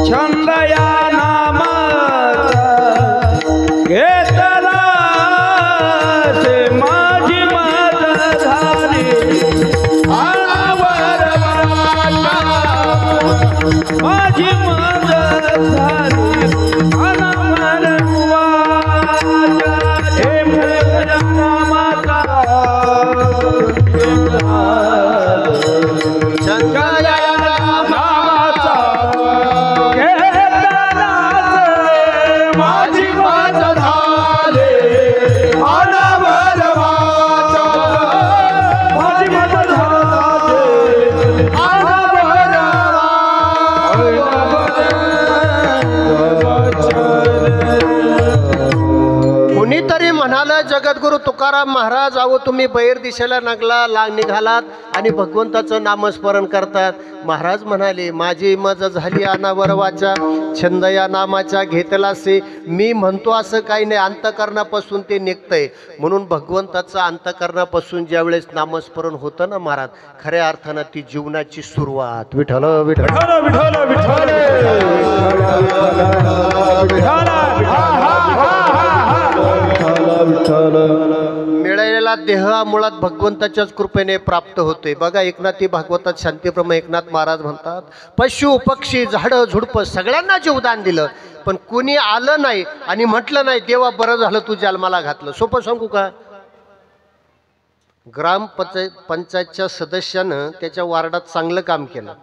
छंद या नामाचा घेतला से माझी मज झाली अनावर वाचा, माझी मज झाली अनावर वाचा, हे माझ्या नामाचा कुणीतरी म्हणालं, जगद्गुरु तुकाराम महाराज, अहो तुम्ही बहिर दिशेला निघालात आणि भगवंताचं नामस्मरण करतात. महाराज म्हणाले, माझी मज झाली अनावर वाचा, छंद या नामाच्या घेतला से. मी म्हणतो असं काही नाही, अंतकरणापासून ते निघतंय. म्हणून भगवंताचं अंतकरणापासून ज्यावेळेस नामस्मरण होतं ना महाराज, खऱ्या अर्थानं ती जीवनाची सुरुवात. विठ्ठल विठ्ठल विठ्ठल विठ्ठल विठ्ठल. मिळालेला देह मुळात भगवंताच्याच कृपेने प्राप्त होतोय. बघा एकनाथी भागवतात शांतीप्रम एकनाथ महाराज म्हणतात, पशु पक्षी झाडं झुडपं सगळ्यांना जीवदान दिलं, पण कुणी आलं नाही आणि म्हटलं नाही देवा बरं झालं तू जन्माला घातलं. सोपं सांगू का, पंचायतच्या सदस्यानं त्याच्या वार्डात चांगलं काम केलं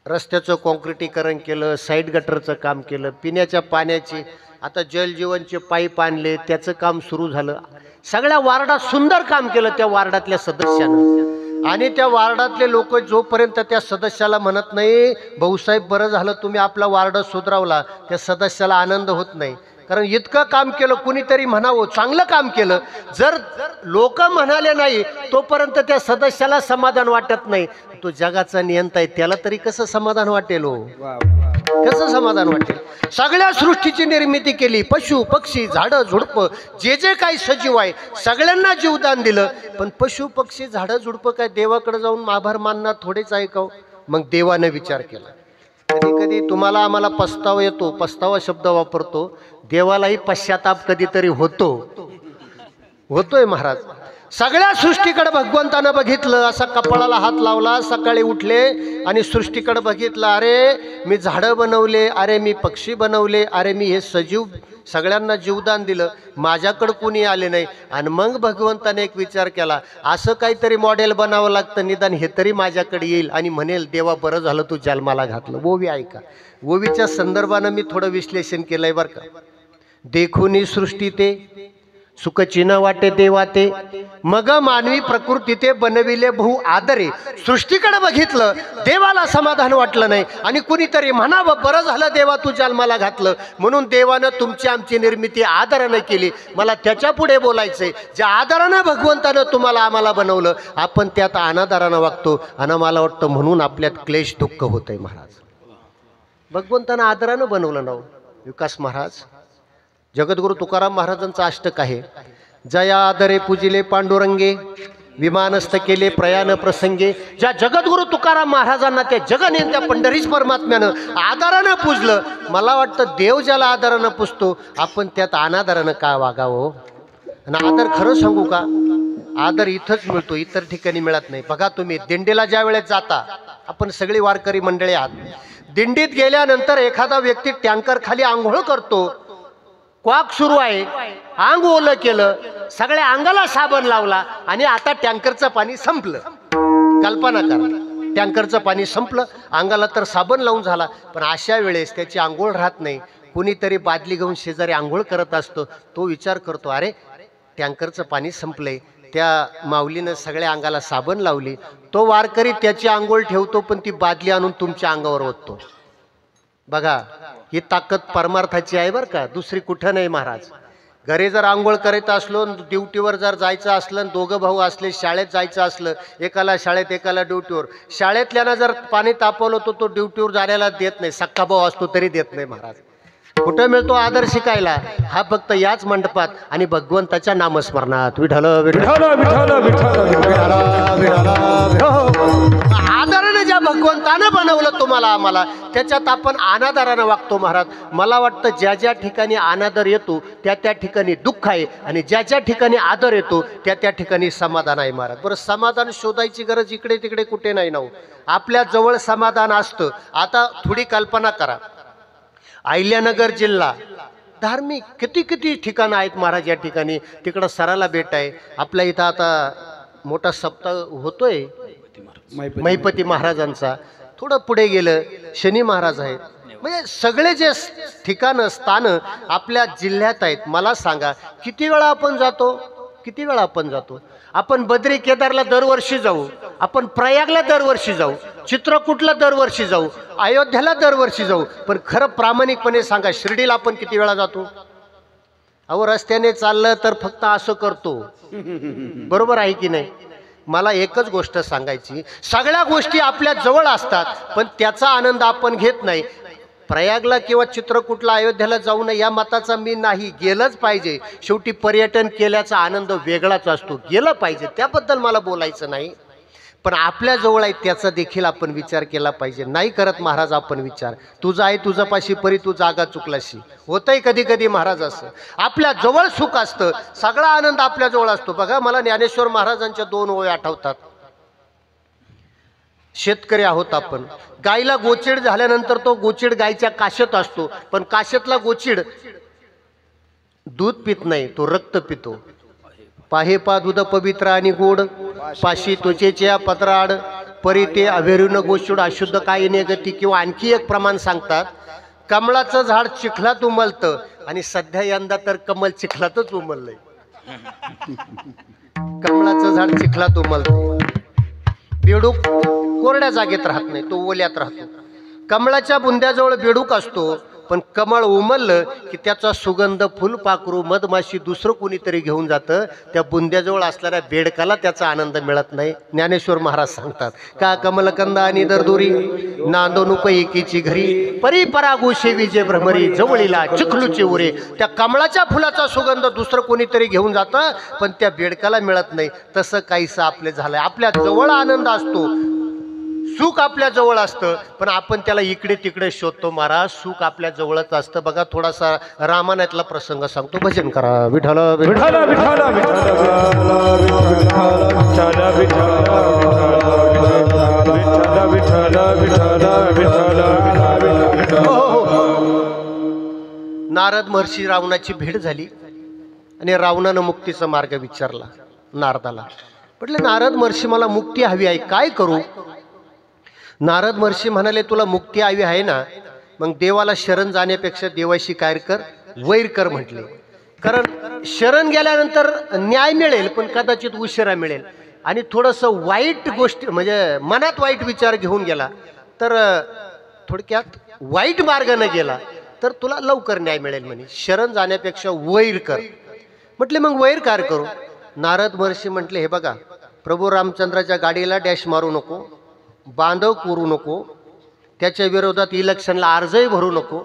रस्त्याचं कॉन्क्रिटीकरण केलं, साईड गटरचं काम केलं, पिण्याच्या पाण्याची आता जलजीवनचे पाईप आणले, त्याचं काम सुरू झालं. सगळ्या वार्डात सुंदर काम केलं त्या वार्डातल्या सदस्यानं. आणि त्या वार्डातले लोक जोपर्यंत त्या सदस्याला म्हणत नाही भाऊसाहेब बरं झालं तुम्ही आपला वार्ड सुधरवला, त्या सदस्याला आनंद होत नाही. कारण इतकं काम केलं, कुणीतरी म्हणावं चांगलं काम केलं. जर लोक म्हणाले नाही तोपर्यंत त्या सदस्याला समाधान वाटत नाही. तो जगाचा नियंता आहे, त्याला तरी कसं समाधान वाटेल हो? कसं समाधान वाटेल? सगळ्या सृष्टीची निर्मिती केली, पशु पक्षी झाडं झुडपं जे जे काही सजीव आहे सगळ्यांना जीवदान दिलं. पण पशु पक्षी झाडं झुडपं काय देवाकडे जाऊन आभार मानणार थोडेच ऐकाव? मग देवाने विचार केला. कधी कधी तुम्हाला आम्हाला पस्तावा येतो, पस्तावा शब्द वापरतो, देवालाही पश्चाताप कधीतरी होतोय महाराज. सगळ्या सृष्टीकडे भगवंतानं बघितलं, असा कपाळाला हात लावला, सकाळी उठले आणि सृष्टीकडे बघितलं. अरे मी झाडं बनवले, अरे मी पक्षी बनवले, अरे मी हे सजीव सगळ्यांना जीवदान दिलं, माझ्याकडं कोणी आले नाही. आणि मग भगवंताने एक विचार केला, असं काहीतरी मॉडेल बनावं लागतं, निदान हे तरी माझ्याकडे येईल आणि म्हणेल देवा बरं झालं तू जन्माला घातलं. ओवी ऐका, ओवीच्या संदर्भानं मी थोडं विश्लेषण केलंय बरं का. देखुनी सृष्टी ते सुखची न वाटे देवा ते, मग मानवी प्रकृती ते बनविले बहु आदरे. सृष्टीकडे बघितलं, देवाला समाधान वाटलं नाही आणि कुणीतरी म्हणावं बरं झालं देवा तू जन्माला घातलं, म्हणून देवानं तुमची आमची निर्मिती आदरानं केली. मला त्याच्या पुढे बोलायचंय, ज्या आदरानं भगवंतानं तुम्हाला आम्हाला बनवलं आपण त्यात अनादरानं वागतो आणि मला वाटतं म्हणून आपल्यात क्लेश दुःख होतंय. महाराज भगवंतानं आदरानं बनवलं ना. विकास महाराज जगद्गुरु तुकाराम महाराजांचा अष्टक आहे, जया आदरे पूजिले पांडुरंगे, विमानस्थ केले प्रयाण प्रसंगे. ज्या जगद्गुरु तुकाराम महाराजांना त्या जगनेत्या पंढरीश परमात्म्यानं आदरानं पूजलं, मला वाटतं देव ज्याला आदरानं पूजतो आपण त्यात अनादरानं का वागावं? आणि आदर खरं सांगू का, आदर इथंच मिळतो, इतर ठिकाणी मिळत नाही. बघा तुम्ही दिंडीला ज्या वेळेस जाता, आपण सगळी वारकरी मंडळी आहात, दिंडीत गेल्यानंतर एखादा व्यक्ती टँकर खाली आंघोळ करतो, क्वाक सुरू आहे, अंग ओलं केलं, सगळ्या अंगाला साबण लावला आणि आता टँकरचं पाणी संपलं. कल्पना करा, टँकरचं पाणी संपलं, अंगाला तर साबण लावून झाला, पण अशा वेळेस त्याची आंघोळ राहत नाही. कुणीतरी बादली घेऊन शेजारी आंघोळ करत असतो, तो विचार करतो अरे टँकरचं पाणी संपलंय, त्या माऊलीनं सगळ्या अंगाला साबण लावली. तो वारकरी त्याची आंघोळ ठेवतो पण ती बादली आणून तुमच्या अंगावर ओततो. बघा ही ताकद परमार्थाची आहे बरं का, दुसरी कुठं नाही. महाराज घरी जर आंघोळ करायचं असलो, ड्युटीवर जर जायचं असलं, दोघं भाऊ असले, शाळेत जायचं असलं, एकाला शाळेत एकाला ड्युटीवर, शाळेतल्यानं जर पाणी तापवलं तो ड्युटीवर जाण्याला देत नाही, सक्का भाऊ असतो तरी देत नाही. महाराज कुठं मिळतो आदर शिकायला? हा फक्त याच मंडपात आणि भगवंताच्या नामस्मरणात. विठ्ठल विठ्ठल विठ्ठल विठ्ठल. आदराने ज्या भगवंतानं बनवलं तुम्हाला आम्हाला, त्याच्यात आपण अनादरानं वागतो. महाराज मला वाटतं ज्या ज्या ठिकाणी अनादर येतो त्या त्या ठिकाणी दुःख आहे आणि ज्या ज्या ठिकाणी आदर येतो त्या त्या ठिकाणी समाधान आहे. महाराज बरं, समाधान शोधायची गरज इकडे तिकडे कुठे नाही ना, आपल्या जवळ समाधान असतं. आता थोडी कल्पना करा, अहिल्यानगर जिल्हा धार्मिक किती किती ठिकाणं आहेत महाराज या ठिकाणी. तिकडं सराला बेट आहे, आपल्या इथं आता मोठा सप्ताह होतोय महिपती महाराजांचा. थोडं पुढे गेलं शनी महाराज आहेत. म्हणजे सगळे जे ठिकाणं स्थानं आपल्या जिल्ह्यात आहेत. मला सांगा किती वेळा आपण जातो, किती वेळा आपण जातो? आपण बद्री केदारला दरवर्षी जाऊ, आपण प्रयागला दरवर्षी जाऊ, चित्रकूटला दरवर्षी जाऊ, अयोध्याला दरवर्षी जाऊ, पण खरं प्रामाणिकपणे सांगा शिर्डीला आपण किती वेळा जातो? अहो रस्त्याने चाललं तर फक्त असं करतो, बरोबर आहे की नाही? मला एकच गोष्ट सांगायची, सगळ्या गोष्टी आपल्या जवळ असतात पण त्याचा आनंद आपण घेत नाही. प्रयागला किंवा चित्रकूटला अयोध्याला जाऊ नये या मताचा मी नाही, गेलंच पाहिजे. शेवटी पर्यटन केल्याचा आनंद वेगळाच असतो, गेलं पाहिजे, त्याबद्दल मला बोलायचं नाही. पण आपल्या जवळ आहे त्याचा देखील आपण विचार केला पाहिजे. नाही करत महाराज आपण विचार. तुझा आहे तुझ्यापाशी परी तू जागा चुकलाशी. होतंय कधी कधी महाराज असं, आपल्या जवळ सुख असतं, सगळा आनंद आपल्या जवळ असतो. बघा मला ज्ञानेश्वर महाराजांच्या 2 ओळी आठवतात. शेतकरी आहोत आपण, गायीला गोचिड झाल्यानंतर तो गोचिड गायीच्या काशेत असतो, पण काशेतला गोचिड दूध पित नाही, तो रक्त पितो. पाहे पा दूध पवित्र आणि गोड, पाशी त्वचेच्या पत्राड, परी ते अवेरून गोष्ट अशुद्ध कायने गती किंवा आणखी एक प्रमाण सांगतात. कमळाचं झाड चिखलात उमलतं आणि सध्या यंदा तर कमल चिखलातच उमललंय. कमळाचं झाड चिखलात उमलतं. बेडूक कोरड्या जागेत राहत नाही, तो ओल्यात राहतो. कमळाच्या बुंद्याजवळ बेडूक असतो, पण कमळ उमललं की त्याचा सुगंध फुलपाखरू मधमाशी दुसरं कोणीतरी घेऊन जातं. त्या बुंद्याजवळ असणाऱ्या बेडकाला त्याचा आनंद मिळत नाही. ज्ञानेश्वर महाराज सांगतात का कमलकंदा आणि दरदुरी नांदोनुक एकीची घरी परी परागू शेवीचे भ्रमरी जवळीला चिखलूचे उरे. त्या कमळाच्या फुलाचा सुगंध दुसरं कोणीतरी घेऊन जातं, पण त्या बेडकाला मिळत नाही. तसं काहीसं आपले झालंय. आपल्या जवळ आनंद असतो, सुख आपल्या जवळ असतं, पण आपण त्याला इकडे तिकडे शोधतो. महाराज सुख आपल्या जवळच असतं. बघा थोडासा रामायणातला प्रसंग सांगतो, भजन करा. विठ्ठल विठ्ठल विठ्ठल नारद महर्षी रावणाची भेट झाली आणि रावणानं मुक्तीचा मार्ग विचारला नारदाला. म्हटलं नारद महर्षी मला मुक्ती हवी आहे, काय करू? नारद महर्षी म्हणाले तुला मुक्ती हवी आहे ना, मग देवाला शरण जाण्यापेक्षा देवाशी काय कर, वैर कर म्हटले. कारण शरण गेल्यानंतर न्याय मिळेल, पण कदाचित उशिरा मिळेल. आणि थोडंसं वाईट गोष्टी म्हणजे मनात वाईट विचार घेऊन गेला तर थोडक्यात वाईट मार्गाने गेला तर तुला लवकर न्याय मिळेल म्हणे. शरण जाण्यापेक्षा वैर कर म्हटले. मग वैर काय करू? नारद महर्षी म्हटले हे बघा, प्रभू रामचंद्राच्या गाडीला डॅश मारू नको, बांधव करू नको, त्याच्या विरोधात इलेक्शनला अर्जही भरू नको.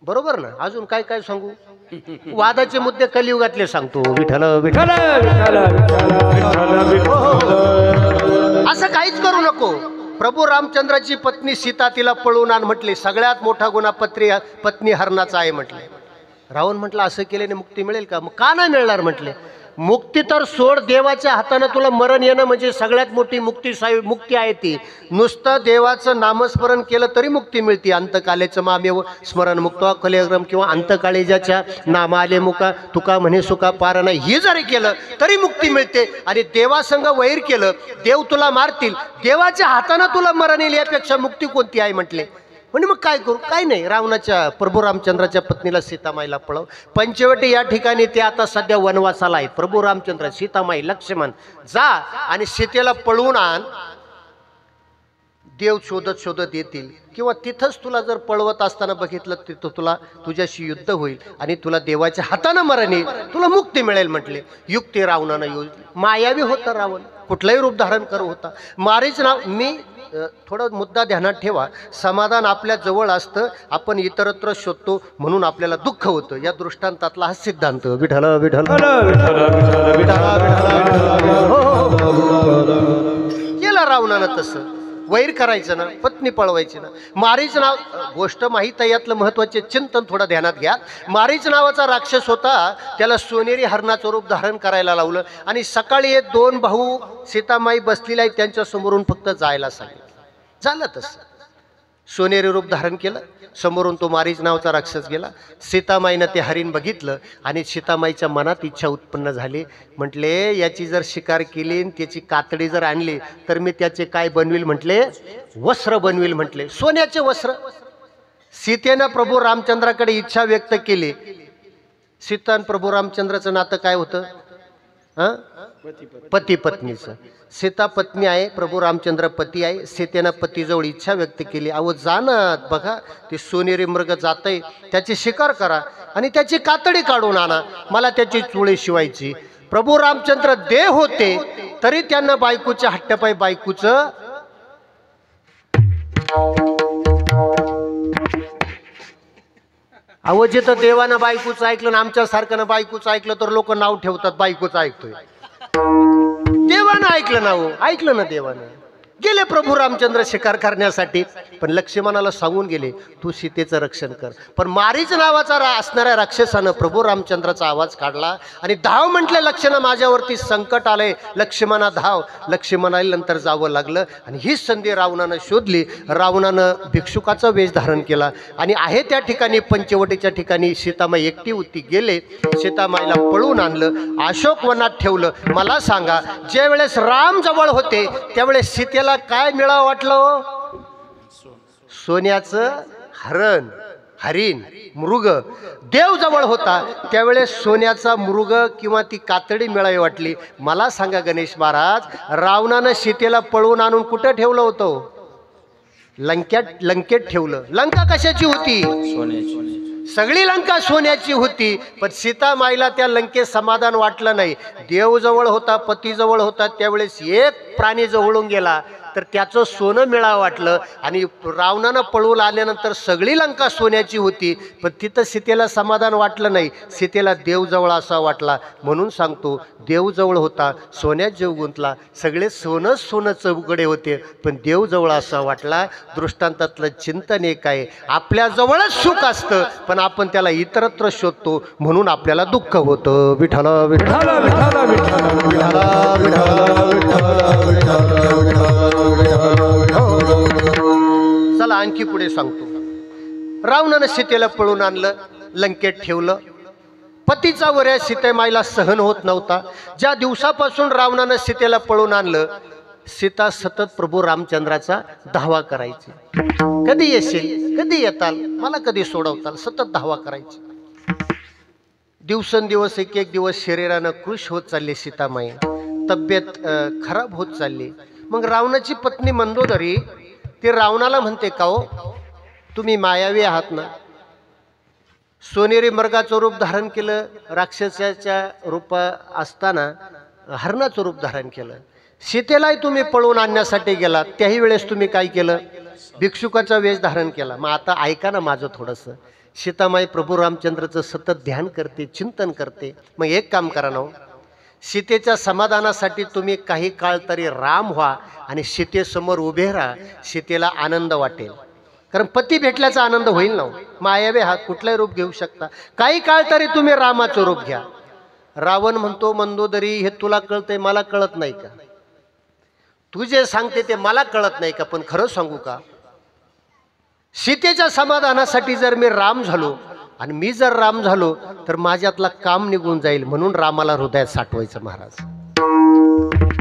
बरोबर ना? अजून काय काय सांगू? वादाचे मुद्दे कलियुगातले सांगतो. विठ्ठल विठ्ठल असं काहीच करू नको. प्रभू रामचंद्राची पत्नी सीता तिला पळून आण म्हटली. सगळ्यात मोठा गुन्हा पत्नी हरणाचा आहे म्हटले. रावण म्हटलं असं केल्याने मुक्ती मिळेल का? मग का नाही मिळणार म्हटले. मुक्ती तर सोड, देवाच्या हाताने तुला मरण येणं म्हणजे सगळ्यात मोठी मुक्ती आहे ती. नुसतं देवाचं नामस्मरण केलं तरी मुक्ती मिळते. अंतकालेचं मामेव स्मरण मुक्त कलेग्रम किंवा अंतकाळी ज्याच्या नामा आले मुका तुका म्हणे सुका पार नाही, ही जरी केलं तरी मुक्ती मिळते. आणि देवासंग वैर केलं, देव तुला मारतील, देवाच्या हाताने तुला मरण येईल, यापेक्षा मुक्ती कोणती आहे म्हटले. म्हणजे मग काय करू? काय नाही, रावणाच्या प्रभू रामचंद्राच्या पत्नीला सीतामाईला पळव. पंचवटी या ठिकाणी ते आता सध्या वनवासाला आहेत. प्रभू रामचंद्र, सीतामाई, लक्ष्मण जा आणि सीतेला पळवून आण. देव शोधत शोधत येतील किंवा तिथंच तुला जर पळवत असताना बघितलं तिथं तुला तुझ्याशी युद्ध होईल आणि तुला देवाच्या हातानं मरण येईल, तुला मुक्ती मिळेल म्हटले. युक्ती रावणानं योजली. मायावी होता रावण, कुठलंही रूप धारण करत होता. मारीच नाव. मी थोडा मुद्दा ध्यानात ठेवा, समाधान आपल्या जवळ असतं, आपण इतरत्र शोधतो म्हणून आपल्याला दुःख होतं. या दृष्टांतातला हा सिद्धांत. विठ्ठल विठ्ठल केला रावणानं तसं. वैर करायचं ना, पत्नी पळवायची ना. मारीच नाव गोष्ट माहीत आहे, यातलं महत्वाचे चिंतन थोडं ध्यानात घ्या. मारीच नावाचा राक्षस होता, त्याला सोनेरी हरणाचं रूप धारण करायला लावलं आणि सकाळी हे दोन भाऊ सीतामाई बसलेले आहेत त्यांच्या समोरून फक्त जायला सांगितलं. झालं तसं. सोनेरी रूप धारण केलं, समोरून तो मारीच नावाचा राक्षस गेला. सीतामाईनं ते हरिण बघितलं आणि सीतामाईच्या मनात इच्छा उत्पन्न झाली. म्हटले याची जर शिकार केली, त्याची कातडी जर आणली तर मी त्याचे काय बनविल म्हटले, वस्त्र बनविल म्हटले, सोन्याचे वस्त्र. सीतेनं प्रभू रामचंद्राकडे इच्छा व्यक्त केली. सीता आणि प्रभू रामचंद्राचं नातं काय होतं? पती पत्नीचं. सीता पत्नी आहे, प्रभू रामचंद्र पती आहे. सीतेनं पतीजवळ इच्छा व्यक्त केली, अहो जा ना, बघा ते सोनेरी मृग जातंय, त्याची शिकार करा आणि त्याची कातडी काढून आणा, मला त्याची चुळे शिवायची. प्रभू रामचंद्र देव होते तरी त्यांना बायकोच्या हट्टपायी बायकोचं अहो जिथं देवानं बायकोचं ऐकलं ना, आमच्यासारखं बायकोचं ऐकलं तर लोक नाव ठेवतात बायकोचं ऐकतोय. देवानं ऐकलं ना, हो ऐकलं ना देवानं. गेले प्रभू रामचंद्र शिकार करण्यासाठी, पण लक्ष्मणाला सांगून गेले तू सीतेचं रक्षण कर. पण मारीच नावाचा असणाऱ्या राक्षसानं प्रभू रामचंद्राचा आवाज काढला आणि धाव म्हटले, लक्ष्मणा माझ्यावरती संकट आलंय, लक्ष्मणा धाव. लक्ष्मणाला नंतर जावं लागलं आणि हीच संधी रावणानं शोधली. रावणानं भिक्षुकाचा वेश धारण केला आणि आहे त्या ठिकाणी पंचवटीच्या ठिकाणी सीतामाई एकटी होती. गेले सीतामाईला पळून आणलं, अशोक वनात ठेवलं. मला सांगा, ज्या वेळेस राम जवळ होते त्यावेळेस सीतेला काय मिळावं वाटलं? सोन्याचं हरिण मृग. देव जवळ होता त्यावेळेस सोन्याचा मृग किंवा ती कातडी मिळावी वाटली. मला सांगा गणेश महाराज, रावणानं सीतेला पळवून आणून कुठं ठेवलं होतं? लंकेत ठेवलं. लंका कशाची होती? सगळी लंका सोन्याची होती. पण सीतामाईला त्या लंकेत समाधान वाटलं नाही. देव जवळ होता, पती जवळ होता, त्यावेळेस एक प्राणी जवळून गेला तर त्याचं सोनं मिळावं वाटलं. आणि रावणानं पळवून आल्यानंतर सगळी लंका सोन्याची होती, पण तिथं सीतेला समाधान वाटलं नाही. सीतेला देवजवळ असा वाटला. म्हणून सांगतो, देवजवळ होता, सोन्यात जीव गुंतला, सगळे सोनं चौकडे होते, पण देवजवळ असा वाटला. दृष्टांतातलं चिंतन एक आहे, आपल्या जवळच सुख असतं पण आपण त्याला इतरत्र शोधतो, म्हणून आपल्याला दुःख होतं. विठ्ठला विठ्ठला विठ्ठला विठ्ठला विठ्ठला. चला आणखी पुढे सांगतो. रावणानं सीतेला पळून आणलं, लंकेत ठेवलं. पतीचा वऱ्या सीतेमाईला सहन होत नव्हता. ज्या दिवसापासून रावणानं सीतेला पळून आणलं, सीता सतत प्रभू रामचंद्राचा धावा करायची. कधी येशील, कधी येताल, मला कधी सोडवताल, सतत धावा करायची. दिवसेंदिवस एक दिवस शरीरानं कृश होत चालली सीतामाई, तब्येत खराब होत चालली. मग रावणाची पत्नी मंदोदरी ती रावणाला म्हणते, का हो तुम्ही मायावी आहात ना? सोनेरी मृगाचं रूप धारण केलं, राक्षसाच्या रूप असताना हरणाचं रूप धारण केलं. सीतेलाही तुम्ही पळवून आणण्यासाठी गेला, त्याही वेळेस तुम्ही काय केलं? भिक्षुकाचा वेश धारण केला. मग आता ऐका ना माझं थोडंसं. सीतामाई प्रभू रामचंद्राचं सतत ध्यान करते, चिंतन करते. मग एक काम करा ना, सीतेच्या समाधानासाठी तुम्ही काही काळ तरी राम व्हा आणि सीतेसमोर उभे राहा, सीतेला आनंद वाटेल. कारण पती भेटल्याचा आनंद होईल ना. मायावे हा कुठलाही रूप घेऊ शकता, काही काळ तरी तुम्ही रामाचं रूप घ्या. रावण म्हणतो, मंदोदरी हे तुला कळतंय, मला कळत नाही का? तू जे सांगते ते मला कळत नाही का? पण खरं सांगू का, सीतेच्या समाधानासाठी जर मी राम झालो आणि मी जर राम झालो तर माझ्यातला काम निघून जाईल, म्हणून रामाला हृदयात साठवायचं महाराज.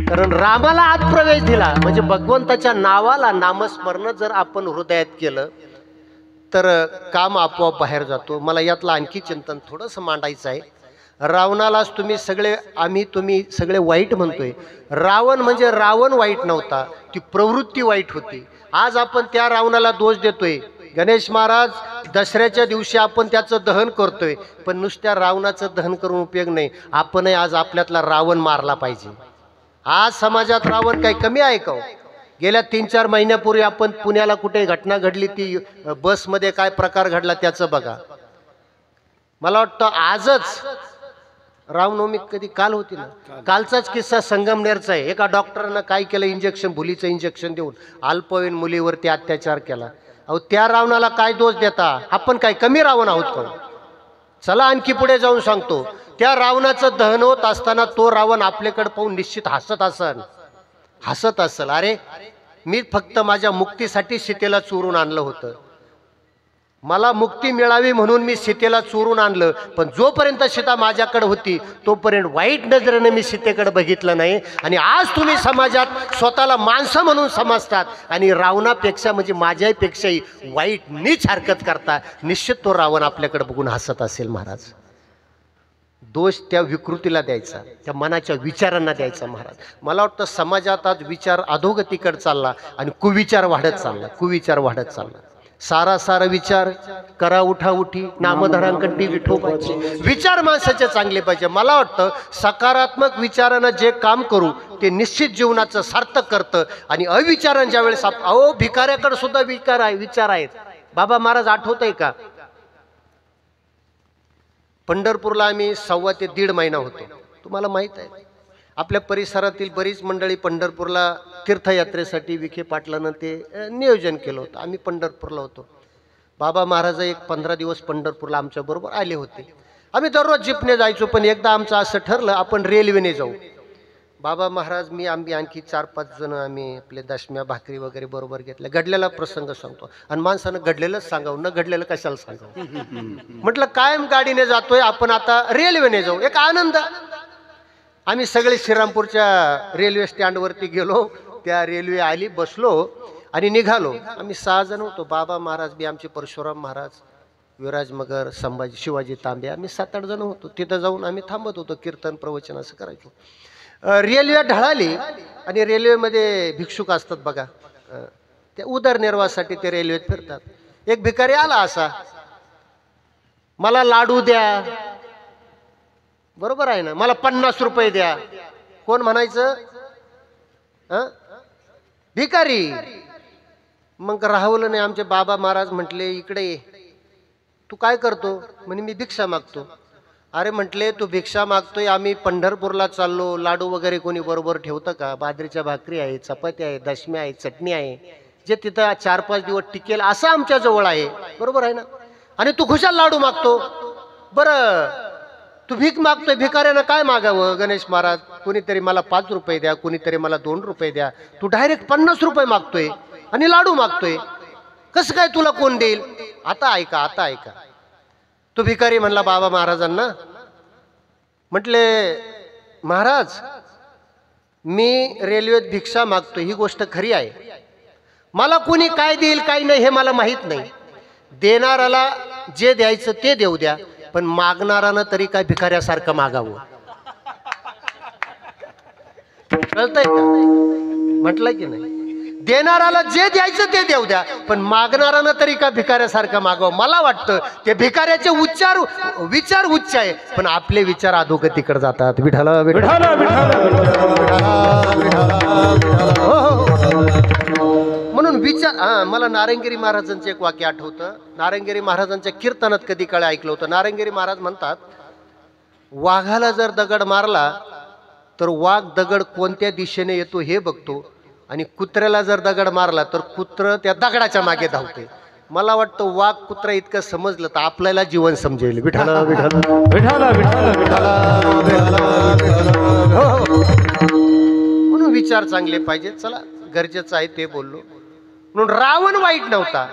कारण रामाला आत प्रवेश दिला म्हणजे भगवंताच्या नावाला नामस्मरण जर आपण हृदयात केलं तर काम आपोआप बाहेर जातो. मला यातलं आणखी चिंतन थोडंसं मांडायचं आहे. रावणालाच तुम्ही सगळे वाईट म्हणतोय. रावण म्हणजे रावण वाईट नव्हता, ती प्रवृत्ती वाईट होती. आज आपण त्या रावणाला दोष देतोय. गणेश महाराज, दसऱ्याच्या दिवशी आपण त्याचं दहन करतोय, पण नुसत्या रावणाचं दहन करून उपयोग नाही. आपणही आज आपल्यातला रावण मारला पाहिजे. आज समाजात रावण काही कमी आहे का? गेल्या 3-4 महिन्यापूर्वी आपण पुण्याला कुठे घटना घडली, ती बसमध्ये काय प्रकार घडला त्याचं बघा. मला वाटतं आजच रामनवमी कधी काल होती ना, कालचाच किस्सा संगमनेरचा आहे. एका डॉक्टरनं काय केलं, इंजेक्शन, भुलीचं इंजेक्शन देऊन अल्पवयीन मुलीवरती अत्याचार केला. अहो त्या रावणाला काय दोष देता? आपण काय कमी रावण आहोत का? चला आणखी पुढे जाऊन सांगतो. त्या रावणाचं दहन होत असताना तो रावण आपल्याकडे पाहून निश्चित हसत असल. अरे मी फक्त माझ्या मुक्तीसाठी सीतेला चोरून आणलं होतं, मला मुक्ती मिळावी म्हणून मी सीतेला चोरून आणलं, पण जोपर्यंत सीता माझ्याकडे होती तोपर्यंत वाईट नजरेने मी सीतेकडे बघितलं नाही. आणि आज तुम्ही समाजात स्वतःला माणसं म्हणून समजतात आणि रावणापेक्षा म्हणजे माझ्यापेक्षाही वाईट नीच हरकत करता. निश्चित तो रावण आपल्याकडे बघून हसत असेल महाराज. दोष त्या विकृतीला द्यायचा, त्या मनाच्या विचारांना द्यायचा महाराज. मला वाटतं समाजात आज विचार अधोगतीकडे चालला आणि कुविचार वाढत चालला. सारा विचार करा उठाउठी, नामधरांकंटी विठोबाचे. विचार माणसाचे चांगले पाहिजे. मला वाटतं सकारात्मक विचारानं जे काम करू ते निश्चित जीवनाचं सार्थक करतं. आणि अविचारानं ज्या वेळेस भिकाऱ्याकडे सुद्धा विचार आहेत. बाबा महाराज आठवतंय का, पंढरपूरला आम्ही 1.25 ते 1.5 महिना होतो, तुम्हाला माहित आहे. आपल्या परिसरातील बरीच मंडळी पंढरपूरला तीर्थयात्रेसाठी विखे पाटलानं ते नियोजन केलं होतं. आम्ही पंढरपूरला होतो. बाबा महाराज एक 15 दिवस पंढरपूरला आमच्याबरोबर आले होते. आम्ही दररोज जीपने जायचो, पण एकदा आमचं असं ठरलं आपण रेल्वेने जाऊ. बाबा महाराज, आम्ही आणखी 4-5 जण आम्ही आपले दशम्या भाकरी वगैरे बरोबर घेतल्या. घडलेला प्रसंग सांगतो, आणि माणसानं घडलेलंच सांगावं, न घडलेलं कशाला सांगावं. म्हटलं कायम गाडीने जातोय आपण, आता रेल्वेने जाऊ. एक आनंद. आम्ही सगळे श्रीरामपूरच्या रेल्वे स्टँडवरती गेलो. त्या रेल्वे आली, बसलो आणि निघालो. आम्ही 6 जण होतो. बाबा महाराज बी, आमचे परशुराम महाराज, विराज मगर, संभाजी, शिवाजी तांबे, आम्ही 7-8 जण होतो. तिथं जाऊन आम्ही थांबत होतो. कीर्तन प्रवचन असं करायचो. रेल्वे ढळाली आणि रेल्वेमध्ये भिक्षुक असतात बघा, त्या उदरनिर्वाहासाठी ते रेल्वेत फिरतात. एक भिकारी आला असा, मला लाडू द्या. बरोबर आहे ना, मला 50 रुपये द्या. कोण म्हणायचं? भिकारी. मग राहवलं नाही. आमचे बाबा महाराज म्हटले, इकडे ये. तू काय करतो? म्हणे मी भिक्षा मागतो. अरे म्हटले, तू भिक्षा मागतोय, आम्ही पंढरपूरला चाललो, लाडू वगैरे कोणी बरोबर ठेवतं का? बाजरीच्या भाकरी आहे, चपाती आहे, दशम्या आहे, चटणी आहे, जे तिथं 4-5 दिवस टिकेल असं आमच्या जवळ आहे. बरोबर आहे ना? आणि तू खुशाल लाडू मागतो. बरं, तू भीक मागतोय, भिकाऱ्यानं काय मागावं? गणेश महाराज, कोणीतरी मला 5 रुपये द्या, कोणीतरी मला 2 रुपये द्या. तू डायरेक्ट 50 रुपये मागतोय आणि लाडू मागतोय, कसं काय तुला कोण देईल? आता ऐका, आता ऐका. तो भिकारी म्हणला बाबा महाराजांना, म्हटले महाराज, मी रेल्वेत भिक्षा मागतो, ही गोष्ट खरी आहे. मला कोणी काय देईल काय नाही हे मला माहित नाही. देणाराला जे द्यायचं ते देऊ द्या, पण मागणारानं तरी काय भिकाऱ्यासारखं मागावं. कळतंय का? म्हटलं की नाही? देणाराला जे द्यायचं ते देऊ द्या, पण मागणारानं तरी का भिकाऱ्यासारखं मागावं. मला वाटतं ते भिकाऱ्याचे विचार उच्च आहे, पण आपले विचार अधोगतीकडे जातात. विठाला विठाला म्हणून विचार. मला नारायणगिरी महाराजांचं एक वाक्य आठवतं. नारायणगिरी महाराजांच्या कीर्तनात कधी काळ ऐकलं होतं. नारायणगिरी महाराज म्हणतात, वाघाला जर दगड मारला तर वाघ दगड कोणत्या दिशेने येतो हे बघतो, आणि कुत्र्याला जर दगड मारला तर कुत्र त्या दगडाच्या मागे धावते. मला वाटतं वाघ कुत्रा इतकं समजलं तर आपल्याला जीवन समजेल. विठाला विठाला विठाला विठाला विठाला. म्हणून विचार चांगले पाहिजे. चला, गरजेचं आहे ते बोललो. म्हणून रावण वाईट नव्हता,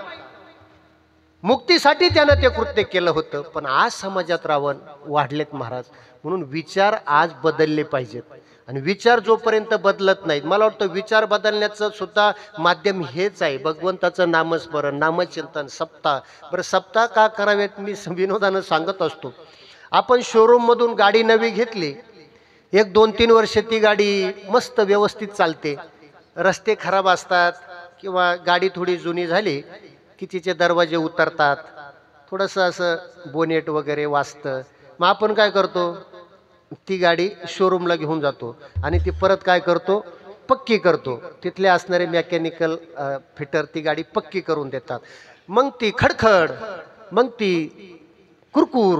मुक्तीसाठी त्यानं ते कृत्य केलं होतं. पण आज समाजात रावण वाढलेत महाराज. म्हणून विचार आज बदलले पाहिजेत, आणि विचार जोपर्यंत बदलत नाहीत, मला वाटतं विचार बदलण्याचं सुद्धा माध्यम हेच आहे. भगवंताचं नामस्मरण, नामचिंतन, सप्ताह. बरं, सप्ताह का करावेत मी विनोदानं सांगत असतो. आपण शोरूममधून गाडी नवी घेतली, 1-2-3 वर्ष ती गाडी मस्त व्यवस्थित चालते. रस्ते खराब असतात किंवा गाडी थोडी जुनी झाली की तिचे दरवाजे उतरतात, थोडंसं असं बोनेट वगैरे वाजतं. मग आपण काय करतो? ती गाडी शोरूमला घेऊन जातो आणि ती परत काय करतो? पक्की करतो. तिथले असणारे मेकॅनिकल फिटर ती गाडी पक्की करून देतात. मग ती खडखड, मग ती कुरकुर,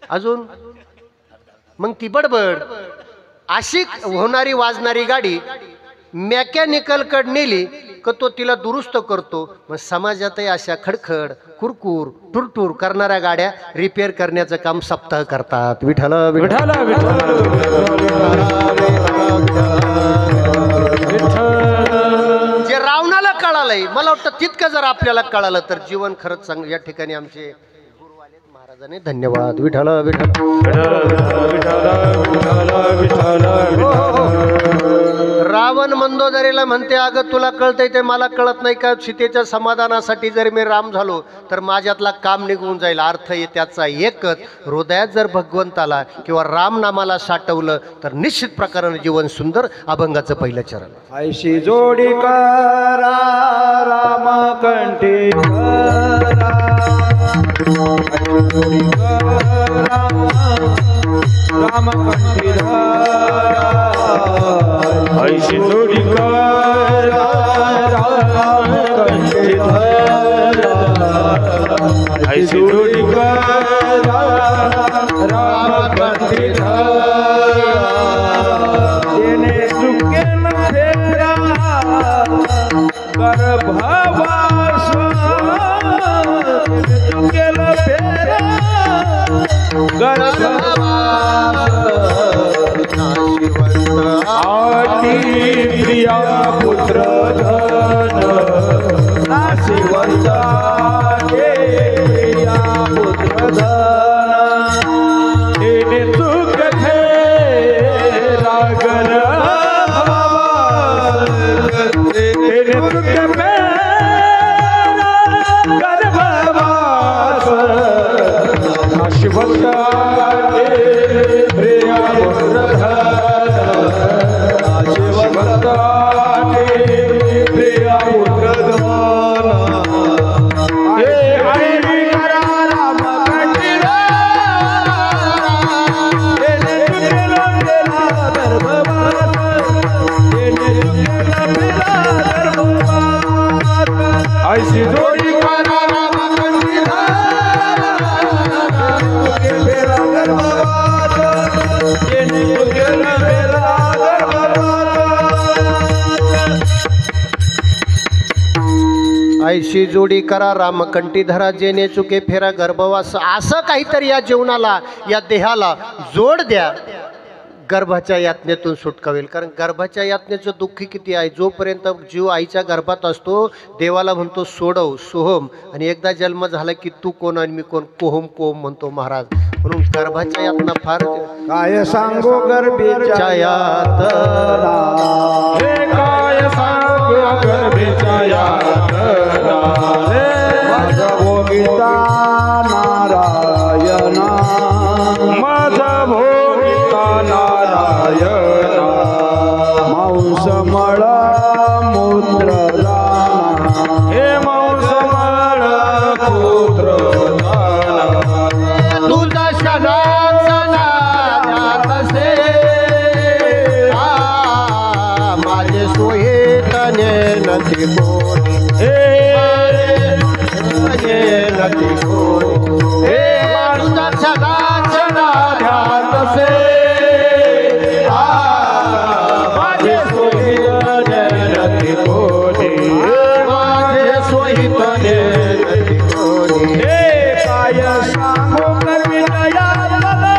अजून मग ती बडबड, अशी होणारी वाजणारी गाडी मेकॅनिकलकडे नेली का तो तिला दुरुस्त करतो. मग समाजातही अशा खडखड, कुरकुर, टुरटूर करणाऱ्या गाड्या रिपेअर करण्याचं काम सप्ताह करतात. विठाला विठाला जे रावणाला कळालंय, मला वाटतं तितकं जर आपल्याला कळालं तर जीवन खरंच चांगलं. या ठिकाणी आमचे गुरु आलेत महाराजांनी. धन्यवाद. विठाला रावण मंदोदरीला म्हणते, अगं तुला कळतंय ते मला कळत नाही का? सीतेच्या समाधानासाठी जर मी राम झालो तर माझ्यातला काम निघून जाईल. अर्थ आहे त्याचा एकच, हृदयात जर भगवंताला किंवा राम नामाला साठवलं तर निश्चित प्रकाराने जीवन सुंदर. अभंगाचं पहिलं चरण. ऐशी जोडी करा राम कंठी राम कंठी ऐशी जोडी करा राम कंठी ऐशी जोडी करा राम कंठी नाशिवंत आटी प्रिया पुत्र धन नाशिवंत प्रिया पुत्र धन तेने चूक थे रागर तेने चूक गर्भवास नाशिवंत प्रिया पुत्र प्रिया पुत्र ऐसी जोडी ऐशी जोडी करा रामकंठी धरा जेणे चुके फेरा गर्भवास. असं काहीतरी या जीवनाला या देहाला जोड द्या, गर्भाच्या यातनेतून सुटका होईल. कारण गर्भाच्या यातनेचं दुःख किती आहे. जोपर्यंत जीव आईच्या गर्भात असतो देवाला म्हणतो सोडव सोहम, आणि एकदा जन्म झाला की तू कोण आणि मी कोण, कोहम कोहम म्हणतो महाराज. म्हणून गर्भाच्या यातना फार काय सांगू गर्भीच्या यातना हे काय सांगू गर्भीच्या यातना माझा भोगिता नारायणा माझा भोगिता नारायणा मांस मळा मूत्र दाना हे मांस मळा मूत्र दाना तुझा शनासना जातसे माझे सोयेतने नदी कोणी नदी कोणी तुझा शनासना जातसे माझे सोयेतने नदी कोणी माझे सोयेतने नदी कोणी काय सांगू गर्भीच्या यातना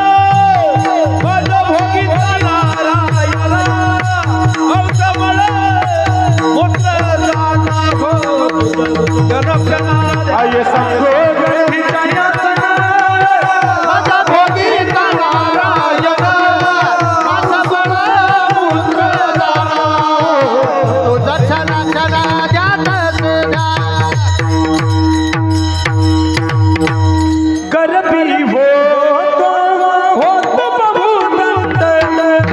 माझा भोगिता नारायणा मांस मळा मूत्र दाना काय सांगू गर्भीच्या यातना माझा भोगिता नारायण माझा बळा मूत्र दाना तुझा छना छना जातसे गर्भी होत बहुदंत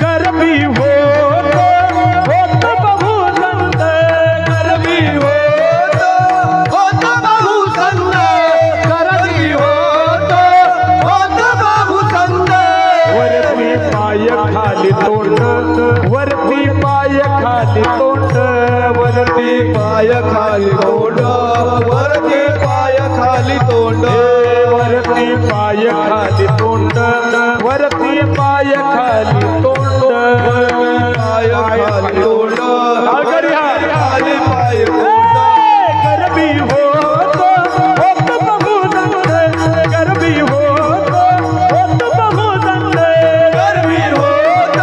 गर्भी होत बहुदंत गर्भी होत होत बहु संत करवी होत बहु संत वरती पाय खाली तोंड वरती पाय खाली तोंड वरती पाय खाली तोंड वरती पाय खाली तोंड वरती पाय खाली तोंड वरती पाय खाली तोंड पाय खाली तोंड खाली पाय गर्भी होत बहुदंत गर्भी होत बहुदंत गर्भी होत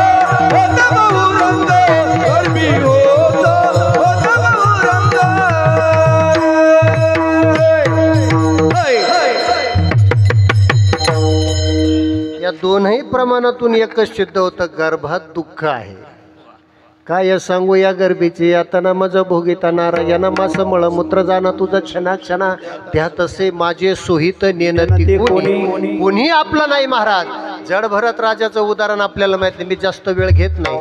बहुदंत गर्भी होत बहुदंत या दोनही प्रमाणातून एकच सिद्ध होतं, गर्भात दुःख आहे. काय सांगू या गर्भीची यातना माझं भोगिता नारायणा मास मळ मूत्र जाना तुझं क्षणा क्षणा त्यात असे माझे सोहित नेनती कोणी कोणी आपलं नाही. महाराज जड भरत राजाचं उदाहरण आपल्याला माहित नाही, मी जास्त वेळ घेत नाही.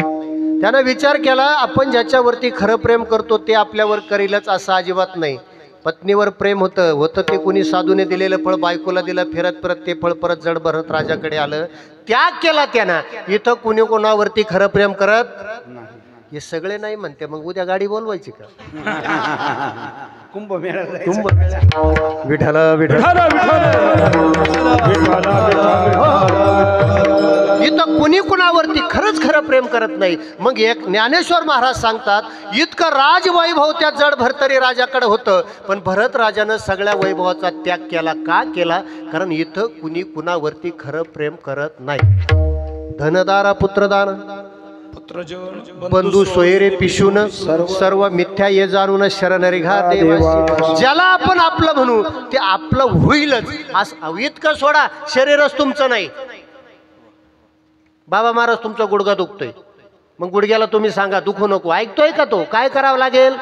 त्यानं विचार केला आपण ज्याच्यावरती खरं प्रेम करतो ते आपल्यावर करीलच असं अजिबात नाही. पत्नीवर प्रेम होतं ते कुणी साधूने दिलेलं फळ बायकोला दिलं, फिरत परत ते फळ परत जड भरत राजाकडे आलं. त्याग केला त्यानं. इथं कुणी कोणावरती खरं प्रेम करत हे सगळे नाही म्हणते. मग उद्या गाडी बोलवायची का? कुंभमेळा विठाला विठाला इथं कुणी कुणावरती खरंच खरं प्रेम करत नाही. मग एक ज्ञानेश्वर महाराज सांगतात इतकं राजवैभव त्या जड भरतरी राजाकडे होतं, पण भरत राजानं सगळ्या वैभवाचा त्याग केला. का केला? कारण इथं कुणी कुणावरती खरं प्रेम करत नाही. धनदारा पुत्रदान बंधू सोयरे पिशून सर्व मिथ्या ये जाणून शरण रेघा देवासी. ज्याला आपण आपलं म्हणू ते आपलं होईलच. असं इतकं सोडा, शरीरच तुमचं नाही. बाबा महाराज तुमचा गुडघा दुखतोय, मग गुडघ्याला तुम्ही सांगा दुखू नको, ऐकतोय का तो? काय करावं लागेल?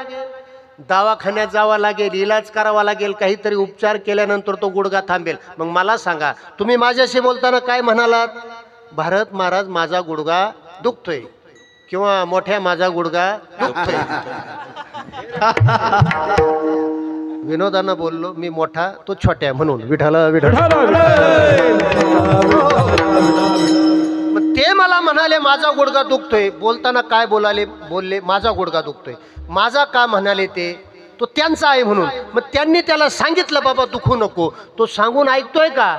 दवाखान्यात जावं लागेल, इलाज करावा लागेल, काहीतरी उपचार केल्यानंतर तो गुडघा थांबेल. मग मला सांगा, तुम्ही माझ्याशी बोलताना काय म्हणालात? भारत महाराज माझा गुडघा दुखतोय किंवा मोठ्या माझा गुडघा दुखतोय. विनोदानं बोललो मी मोठा तो छोट्या म्हणून. विठाला विठाला ते मला म्हणाले माझा गुडघा दुखतोय. बोलताना काय बोलले माझा गुडघा दुखतोय. माझा का म्हणाले ते? तो त्यांचा आहे म्हणून. मग त्यांनी त्याला सांगितलं बाबा दुखू नको. तो सांगून ऐकतोय का?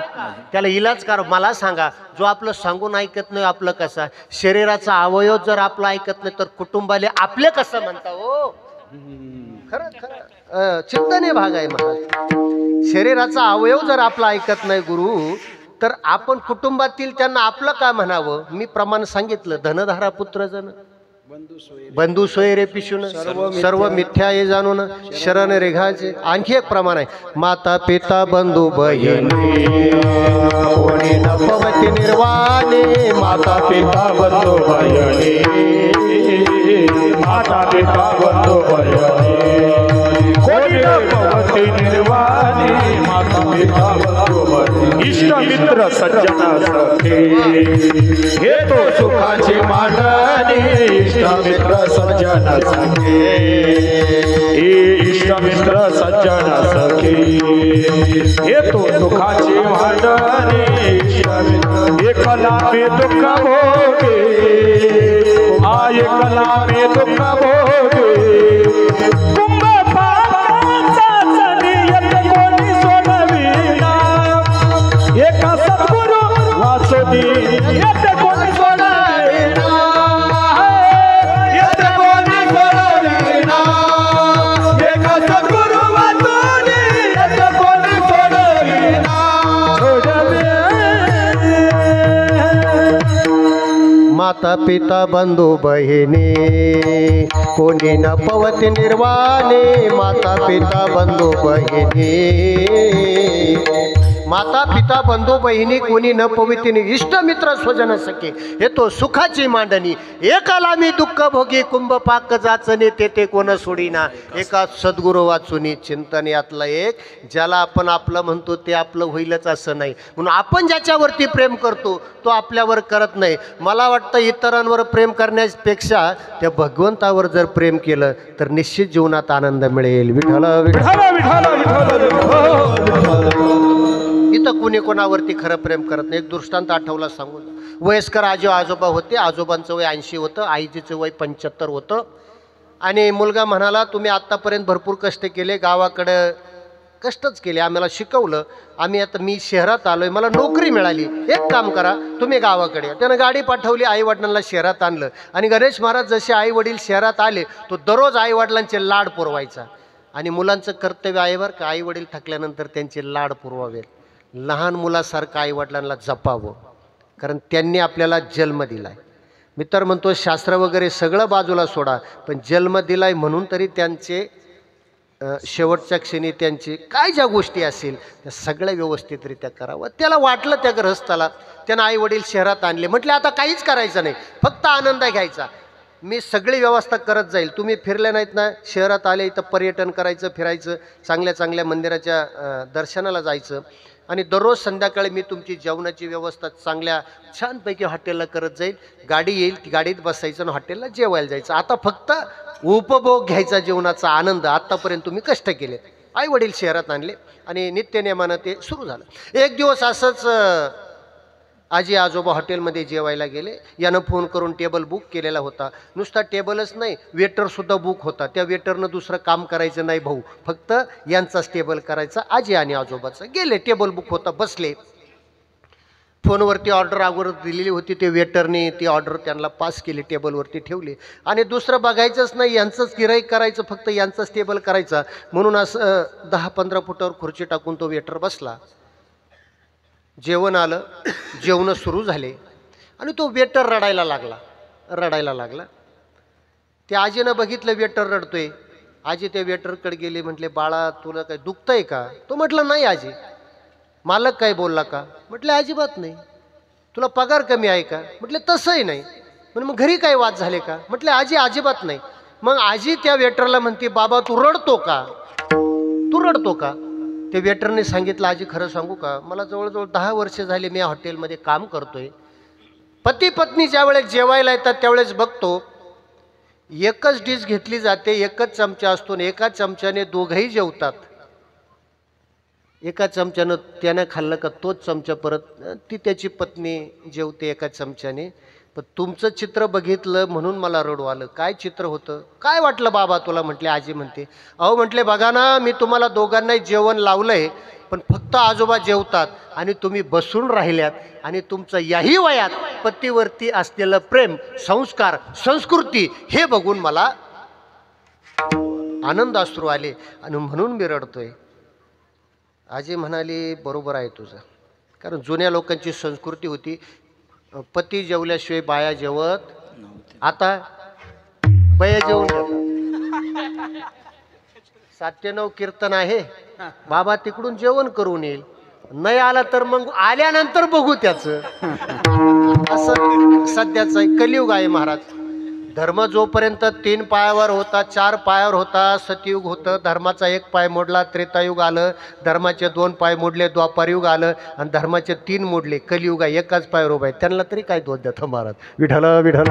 त्याला इलाज कर. मला सांगा, जो आपलं सांगून ऐकत नाही आपलं कसा? शरीराचा अवयव जर आपला ऐकत नाही तर कुटुंबाले आपले कसं म्हणता हो? खरं खरं चिंतनीय भाग आहे महाराज. शरीराचा अवयव जर आपला ऐकत नाही गुरु, तर आपण कुटुंबातील त्यांना आपलं का म्हणावं? मी प्रमाण सांगितलं. धनधारा पुत्र जन बंधू सोयरे पिशून सर्व मिथ्या ये जाणून शरण रेघाचे. आणखी एक प्रमाण आहे. माता पिता बंधू बहिणी कोणी न पवती निर्वाणे. माता पिता बंधू बहिणी, माता पिता बंधू बहिणी कोणी न पवती निर्वाणे. माता पिता बंधू बहिणी इष्ट मित्र सज्जन सखे हे तो सुखाची मांडणी. इष्ट मित्र सज्जन सखे, इष्ट मित्र सज्जन सखे हे तो सुखाची मांडणी. एकला में दुःख भोगे, एकला में दुःख भोगे. कुंभ पापाचा चलियत कोणी सोडविना. एका सद्गुरु वाचोनी येत कोणी सोडविना. येत कोणी सोडविना. एका सद्गुरु वाचोनी येत कोणी सोडविना. माता पिता बंधू बहिणी कोणी न पवती निर्वाणे. माता पिता बंधू बहिणी, माता पिता बंधू बहिणी कोणी न पवित्री. इष्ट मित्र स्वजन सखे हे तो सुखाची मांडणी. एकाला मी दुःख भोगी कुंभ पाक जाचने ते कोण सोडीना. एका सद्गुरू वाचुनी चिंतन यातला एक. ज्याला आपण आपलं म्हणतो ते आपलं होईलच असं नाही. म्हणून आपण ज्याच्यावरती प्रेम करतो तो आपल्यावर करत नाही. मला वाटतं इतरांवर प्रेम करण्यापेक्षा त्या भगवंतावर जर प्रेम केलं तर निश्चित जीवनात आनंद मिळेल. विठ्ठला विठ्ठला इथं कुणी कोणावरती खरं प्रेम करत नाही. एक दृष्टांत आठवला सांगून. वयस्कर आजोबा होते. आजोबांचं वय 80 होतं, आईजीचं वय 75 होतं. आणि मुलगा म्हणाला तुम्ही आत्तापर्यंत भरपूर कष्ट केले, गावाकडं कष्टच केले, आम्हाला शिकवलं, आम्ही आता मी शहरात आलोय, मला नोकरी मिळाली, एक काम करा तुम्ही गावाकडे. त्यानं गाडी पाठवली, आईवडिलांना शहरात आणलं. आणि गणेश महाराज जसे आईवडील शहरात आले तो दररोज आईवडिलांचे लाड पुरवायचा. आणि मुलांचं कर्तव्य आहे बरं का, आईवडील थकल्यानंतर त्यांचे लाड पुरवावे. लहान मुलासारखं आईवडिलांना जपावं, कारण त्यांनी आपल्याला जन्म दिलाय. मी तर म्हणतो शास्त्र वगैरे सगळं बाजूला सोडा, पण जन्म दिलाय म्हणून तरी त्यांचे शेवटच्या क्षणी त्यांची काय ज्या गोष्टी असेल त्या सगळ्या व्यवस्थितरित्या करावं. त्याला वाटलं त्या गृहस्थाला, त्यानं आईवडील शहरात आणले, म्हटले आता काहीच करायचं नाही, फक्त आनंद घ्यायचा, मी सगळी व्यवस्था करत जाईल. तुम्ही फिरले नाहीत ना, शहरात आले इथं पर्यटन करायचं, फिरायचं, चांगल्या चांगल्या मंदिराच्या दर्शनाला जायचं. आणि दररोज संध्याकाळी मी तुमची जेवणाची व्यवस्था चांगल्या छानपैकी हॉटेलला करत जाईल. गाडी येईल, ती गाडीत बसायचं आणि हॉटेलला जेवायला जायचं. आता फक्त उपभोग घ्यायचा, जेवणाचा आनंद. आत्तापर्यंत तुम्ही कष्ट केले. आई वडील शहरात आणले आणि नित्यनेमानं ते सुरू झालं. एक दिवस असंच आजी आजोबा हॉटेलमध्ये जेवायला गेले. यानं फोन करून टेबल बुक केलेला होता. नुसता टेबलच नाही, वेटरसुद्धा बुक होता. त्या वेटरनं दुसरं काम करायचं नाही भाऊ, फक्त यांचाच टेबल करायचा. आजी आणि आजोबाचं गेले, टेबल बुक होता, बसले. फोनवरती ऑर्डर अगोदर दिलेली होती, ते वेटरने ती ऑर्डर त्यांना पास केली, टेबलवरती ठेवली आणि दुसरं बघायचंच नाही, यांचंच गिऱ्हाईक करायचं, फक्त यांचंच टेबल करायचा म्हणून असं 10-15 फुटावर खुर्ची टाकून तो वेटर बसला. जेवण आलं, जेवण सुरू झाले आणि तो वेटर रडायला लागला. त्या आजीनं बघितलं वेटर रडतोय. आजी त्या वेटरकडे गेली, म्हटले बाळा तुला काय दुखतंय का? तो म्हटलं नाही आजी. मालक काय बोलला का? म्हटलं अजिबात नाही. तुला पगार कमी आहे का? म्हटलं तसंही नाही. म्हणजे मग घरी काय वाद झाले का? म्हटलं आजी अजिबात नाही. मग आजी त्या वेटरला म्हणते बाबा तू रडतो का? ते वेटरने सांगितलं आजी खरं सांगू का, मला जवळजवळ 10 वर्ष झाले मी हॉटेलमध्ये काम करतोय. पती पत्नी ज्या वेळेस जेवायला येतात त्यावेळेस बघतो एकच डिश घेतली जाते, एकच चमचा असतो, एका चमच्याने दोघंही जेवतात. एका चमच्यानं त्यानं खाल्लं का तोच चमचा परत ती त्याची पत्नी जेवते एका चमच्याने. पण तुमचं चित्र बघितलं म्हणून मला रडू आलं. काय चित्र होतं? काय वाटलं बाबा तुला? म्हटले आजी म्हणते अहो म्हटले बघा ना, मी तुम्हाला दोघांनाही जेवण लावलंय, पण फक्त आजोबा जेवतात आणि तुम्ही बसून राहिल्यात आणि तुमचं याही वयात पतीवरती असलेलं प्रेम, संस्कार, संस्कृती हे बघून मला आनंद अश्रू आले आणि म्हणून मी रडतोय. आजी म्हणाली बरोबर आहे तुझं, कारण जुन्या लोकांची संस्कृती होती पती जेवल्याशिवाय बाया जेवत. आता बाया जेवून घेतात. 7 ते 9 कीर्तन आहे, बाबा तिकडून जेवण करून येईल, नाही आला तर मग आल्यानंतर बघू त्याचं. असं सध्याचं कलियुग आहे महाराज. धर्म जोपर्यंत 3 पायावर होता, 4 पायावर होता, सतयुग होतं, धर्माचा 1 पाय मोडला, त्रेतायुग आलं, धर्माचे 2 पाय मोडले, द्वापारयुग आलं आणि धर्माचे 3 मोडले, कलियुग आहे, एकाच पायावर उभा आहे. त्यांना तरी काय दोष देतो महाराज? विठ्ठल विठ्ठल.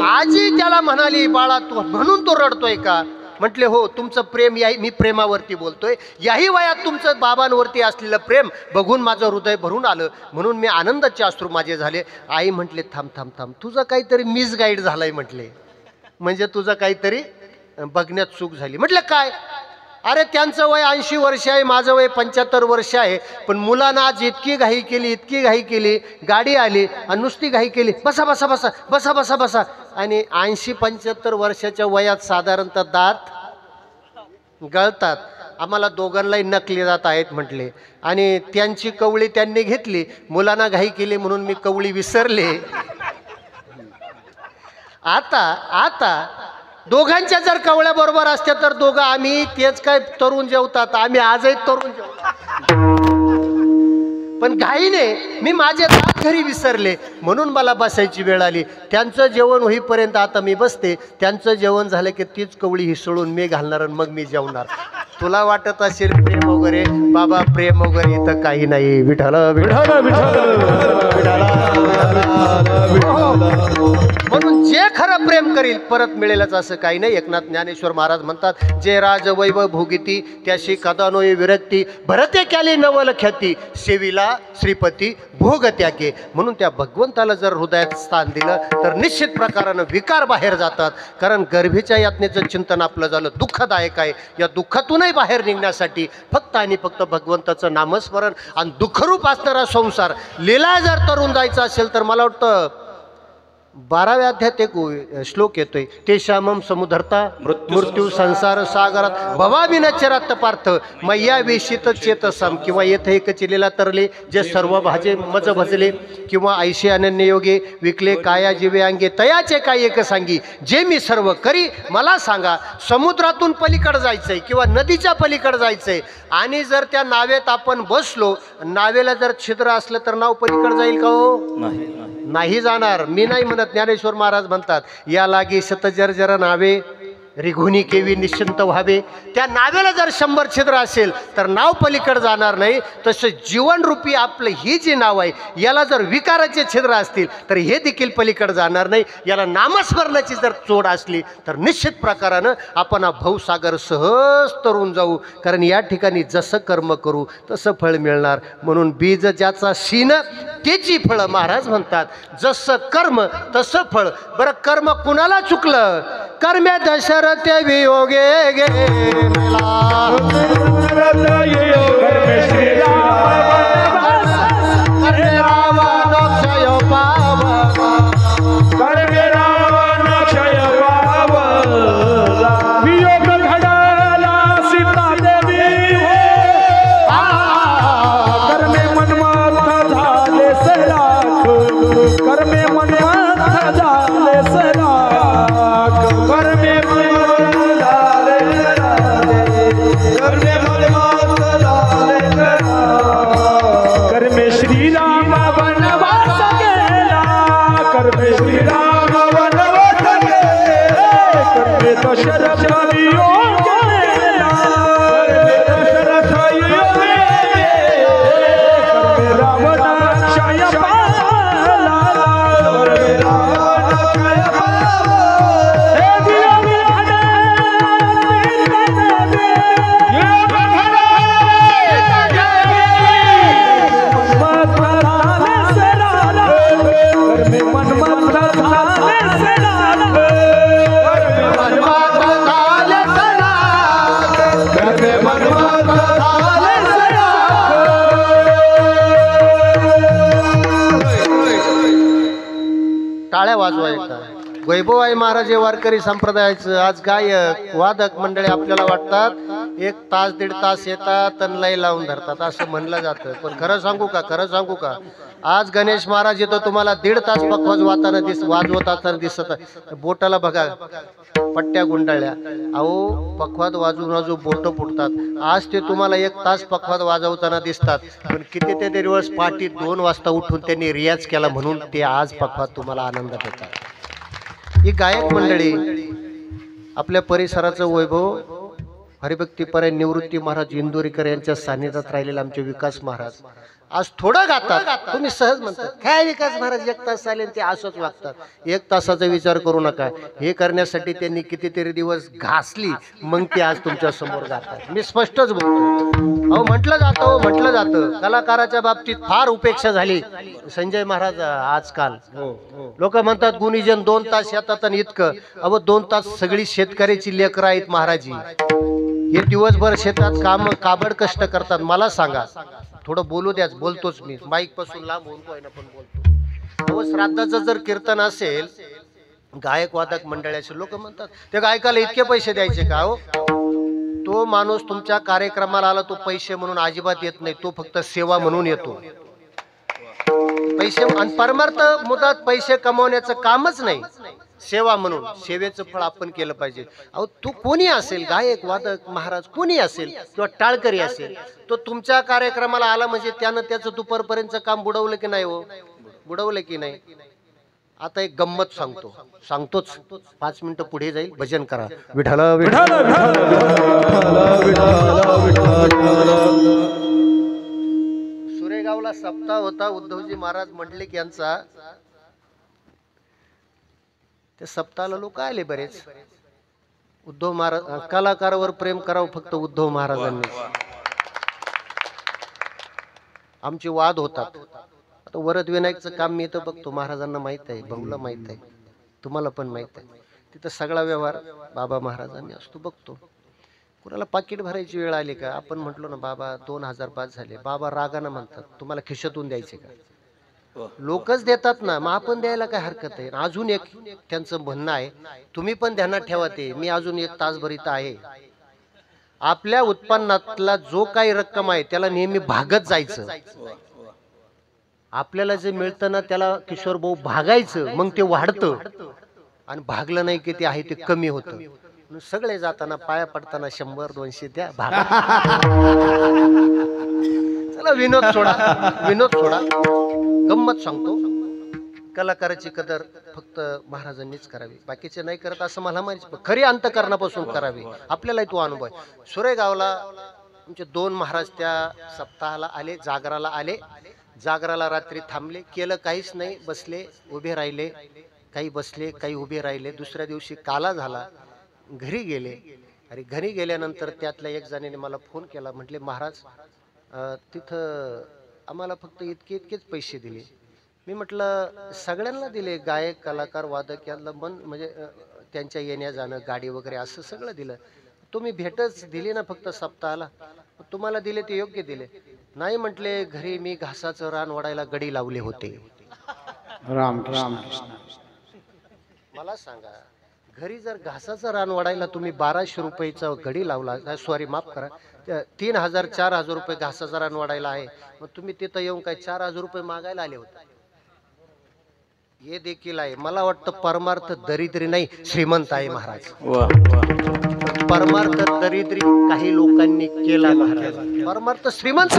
आजी त्याला म्हणाली बाळा तू म्हणून तो रडतोय का? म्हटले हो, तुमचं प्रेम याही, मी प्रेमावरती बोलतोय, याही वयात तुमचं बाबांवरती असलेलं प्रेम बघून माझं हृदय भरून आलं, म्हणून मी आनंदाचे अश्रू माझे झाले. आई म्हटले थांब, तुझं काहीतरी मिसगाईड झालंय म्हटले, म्हणजे तुझं काहीतरी बघण्यात चूक झाली. म्हटलं काय? अरे त्यांचं वय 80 वर्ष आहे, माझं वय 75 वर्ष आहे, पण मुलांना आज इतकी घाई केली, गाडी आली आणि नुसती घाई केली, बसा आणि 80-75 वर्षाच्या वयात साधारणतः दात गळतात. आम्हाला दोघांनाही नकली दात आहेत म्हटले आणि त्यांची कवळी त्यांनी घेतली, मुलांना घाई केली म्हणून मी कवळी विसरले. आता दोघांच्या जर कवळ्या बरोबर असत्या तर दोघं आम्ही तेच काय तरुण जेवतात, आम्ही आजही तरुण जेवतात. पण घाईने मी माझे दात घरी विसरले म्हणून मला बसायची वेळ आली. त्यांचं जेवण होईपर्यंत आता मी बसते, त्यांचं जेवण झालं की तीच कवळी हिसळून मी घालणार आणि मग मी जेवणार. तुला वाटत असेल प्रेम वगैरे, बाबा प्रेम वगैरे इथं काही नाही. विठ्ठल विठ्ठल म्हणून जे खरं प्रेम करील परत मिळेलच असं काही नाही. एकनाथ ज्ञानेश्वर महाराज म्हणतात जे राज वैभव भोगिती त्याशी कदा नोई विरक्ती, भरते क्याली नवल ख्याती, सेविला श्रीपती भोग त्याके. म्हणून त्या भगवंताला जर हृदयात स्थान दिलं तर निश्चित प्रकारानं विकार बाहेर जातात. कारण गर्भीच्या यातनेचं चिंतन आपलं झालं दुःखदायक आहे. या दुःखातूनही बाहेर निघण्यासाठी फक्त आणि फक्त भगवंताचं नामस्मरण आणि दुःखरूप असणारा संसार लीला जर तरुण जायचं असेल तर मला वाटतं 12व्या अध्यायात एक श्लोक येतोय, तेषामम समुधरता मृत्यू संसार सागरात भवाविनचरात पार्थ मैया वेशित चेतसम. किंवा येथे एक चिलेला तरले जे सर्व भाजे मज भजले, किंवा ऐशे अनन्य योगे विकले काया जीवे अंगे, तयाचे काय एक सांगी जे मी सर्व करी मला सांगा. समुद्रातून पलीकडे जायचंय किंवा नदीच्या पलीकडे जायचंय आणि जर त्या नावेत आपण बसलो, नावेला जर छिद्र असलं तर नाव पलीकडे जाईल का? हो नाही जाणार. मी नाही म्हणत, ज्ञानेश्वर महाराज म्हणतात या लागी शतजर्जर नावे रिघुनी केवी निश्चिंत व्हावे. त्या नावेला जर 100 छिद्र असेल तर नाव पलीकडे जाणार नाही. तसं जीवनरूपी आपलं ही जी नाव आहे याला जर विकाराचे छिद्र असतील तर हे देखील पलीकडे जाणार नाही. याला नामस्मरणाची जर चोड असली तर निश्चित प्रकारानं आपण हा भवसागर सहज तरून जाऊ. कारण या ठिकाणी जसं कर्म करू तसं फळ मिळणार. म्हणून बीज ज्याचा शीन त्याची फळं. महाराज म्हणतात जसं कर्म तसं फळ. बरं कर्म कुणाला चुकलं? कर्म्या दशरथ वियोगे गेला, टाळ्या वाजवायचा. वैभववाई महाराज हे वारकरी संप्रदायाचं आज गायक वादक मंडळी आपल्याला वाटतात 1 तास 1.5 तास येतात आणि लय लावून धरतात असं म्हणलं जातं. पण खरं सांगू का आज गणेश महाराज येतो तुम्हाला 1.5 तास पखवाज वाजवत असताना दिसत. बोटाला बघा पट्ट्या गुंडाळल्या. अहो पखवाद वाजून बोट फुटतात. आज ते तुम्हाला 1 तास पखवाद वाजवताना दिसतात. पण कितीतरी दिवस पाठी 2 वाजता उठून त्यांनी रियाज केला म्हणून ते आज पखवाद तुम्हाला आनंद देतात. ही गायक मंडळी आपल्या परिसराचं वैभव हरिभक्तीपरायण निवृत्ती महाराज इंदोरीकर यांच्या सानिध्यात राहिलेले आमचे विकास महाराज आज थोडं गातात. तुम्ही सहज म्हणतात काय विकास महाराज 1 तास चालेल ते असंच वागतात. 1 तासाचा विचार करू नका. हे करण्यासाठी त्यांनी कितीतरी दिवस घासली मग ते आज तुमच्या समोर गातात. मी स्पष्टच बोलतो. अहो म्हटलं जातं कलाकाराच्या बाबतीत फार उपेक्षा झाली. संजय महाराज आजकाल लोक म्हणतात गुणीजन 2 तास येतात आणि इतकं. अहो 2 तास सगळी शेतकऱ्याची लेकरं आहेत महाराजी. हे दिवसभर शेतात काम काबड कष्ट करतात. मला सांगा थोडं बोलू द्याच. बोलतोच मी माईक पासून लांब होऊन पण बोलतो. अहो श्राद्धाचं जर कीर्तन असेल गायक वादक मंडळाचे लोक म्हणतात त्या गायकाला इतके पैसे द्यायचे का? हो तो माणूस तुमच्या कार्यक्रमाला आला तो पैसे म्हणून अजिबात येत नाही. तो फक्त सेवा म्हणून येतो. पैसे आणि परमार्थ मुदात पैसे कमवण्याचं कामच नाही. सेवा म्हणून सेवेचं फळ आपण केलं पाहिजे. अहो तू कोणी असेल गायक वादक महाराज कोणी असेल किंवा टाळकरी असेल तो तुमच्या कार्यक्रमाला आला म्हणजे त्यानं त्याचं दुपारपर्यंतचं काम बुडवलं की नाही? हो बुडवलं की नाही? आता एक गंमत सांगतोच 5 मिनिटं पुढे जाईल. भजन करा. विठ्ठल विठ्ठल सुरेगावला सप्ताह होता उद्धवजी महाराज मंडलिक यांचा. त्या सप्ताहाला लोक आले बरेच. उद्धव महाराज कलाकारावर प्रेम करावं फक्त उद्धव महाराजांनी. आमचे वाद होतात. आता वरद विनायकचं काम मी इथं बघतो. महाराजांना माहित आहे, भाऊला माहित आहे, तुम्हाला पण माहित आहे. तिथं सगळा व्यवहार बाबा महाराजांनी असतो बघतो. कुणाला पाकिट भरायची वेळ आली का आपण म्हटलो ना बाबा 2000 बाद झाले. बाबा रागानं म्हणतात तुम्हाला खिशातून द्यायचे का? लोकच देतात ना मग आपण द्यायला काय हरकत आहे. अजून एक त्यांचं म्हणणं आहे तुम्ही पण ध्यानात ठेवा ते मी अजून 1 तासभर इथं आहे. आपल्या उत्पन्नातला जो काही रक्कम आहे त्याला नेहमी भागत जायचं. आपल्याला जे मिळतं ना त्याला किशोर भाऊ भागायचं मग ते वाढतं आणि भागलं नाही की ते आहे ते कमी होतं. सगळे जाताना पाया पडताना 100-200 द्या भागा. चला विनोद सोडा. गंमत सांगतो. कलाकाराची कदर फक्त महाराजांनीच करावी बाकीचे नाही करत असं मला माहिती. खरी अंतकरणापासून करावी. आपल्याला तो अनुभव आहे. सुरेगावला आमचे 2 महाराज त्या सप्ताहाला आले. जागराला रात्री थांबले. केलं काहीच नाही. बसले उभे राहिले. काही बसले काही उभे राहिले. दुसऱ्या दिवशी काला झाला. घरी गेले. अरे घरी गेल्यानंतर त्यातल्या एक जणाने मला फोन केला. म्हटले महाराज तिथं आम्हाला फक्त इतकेच पैसे दिले. मी म्हटलं सगळ्यांना दिले. गायक कलाकार वादक यांना म्हणजे त्यांच्या येण्या जाणं गाडी वगैरे असं सगळं दिलं. तुम्ही भेटच दिली ना फक्त सप्ताहाला. तुम्हाला दिले ते योग्य दिले. नाही म्हटले घरी मी घासाचं रान वाढायला गडी लावले होते. राम मला सांगा घरी जर घासाचं रान वाढायला तुम्ही 1200 रुपयाचा गडी लावला. सॉरी माफ करा 3000-4000 रुपये घासाचा रान वाढायला आहे. मग तुम्ही तिथं येऊन काय 4000 रुपये मागायला आले होते. हे देखील आहे. मला वाटतं परमार्थ दरिद्री नाही श्रीमंत आहे महाराज. परमार्थ दरिद्री काही लोकांनी केला महाराज. परमार्थ श्रीमंत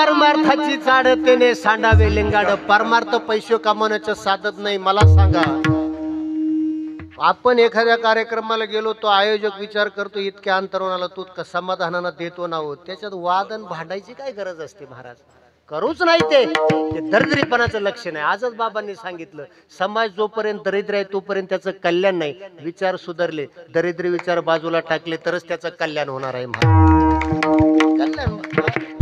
परमार्थाची चाड तेने सांडावे लिंगाड. परमार्थ पैसे कमावण्याचं साधन नाही. मला सांगा, आपण एखाद्या कार्यक्रमाला गेलो, तो आयोजक विचार करतो इतक्या अंतराला तू समाधानानं देतो ना हो, त्याच्यात वादन भांडायची काय गरज असते महाराज? करूच नाही. ते दरिद्रीपणाचं लक्षण आहे. आजच बाबांनी सांगितलं, समाज जोपर्यंत दरिद्र आहे तोपर्यंत त्याचं कल्याण नाही. विचार सुधारले, दरिद्री विचार बाजूला टाकले तरच त्याचं कल्याण होणार आहे महाराज. कल्याण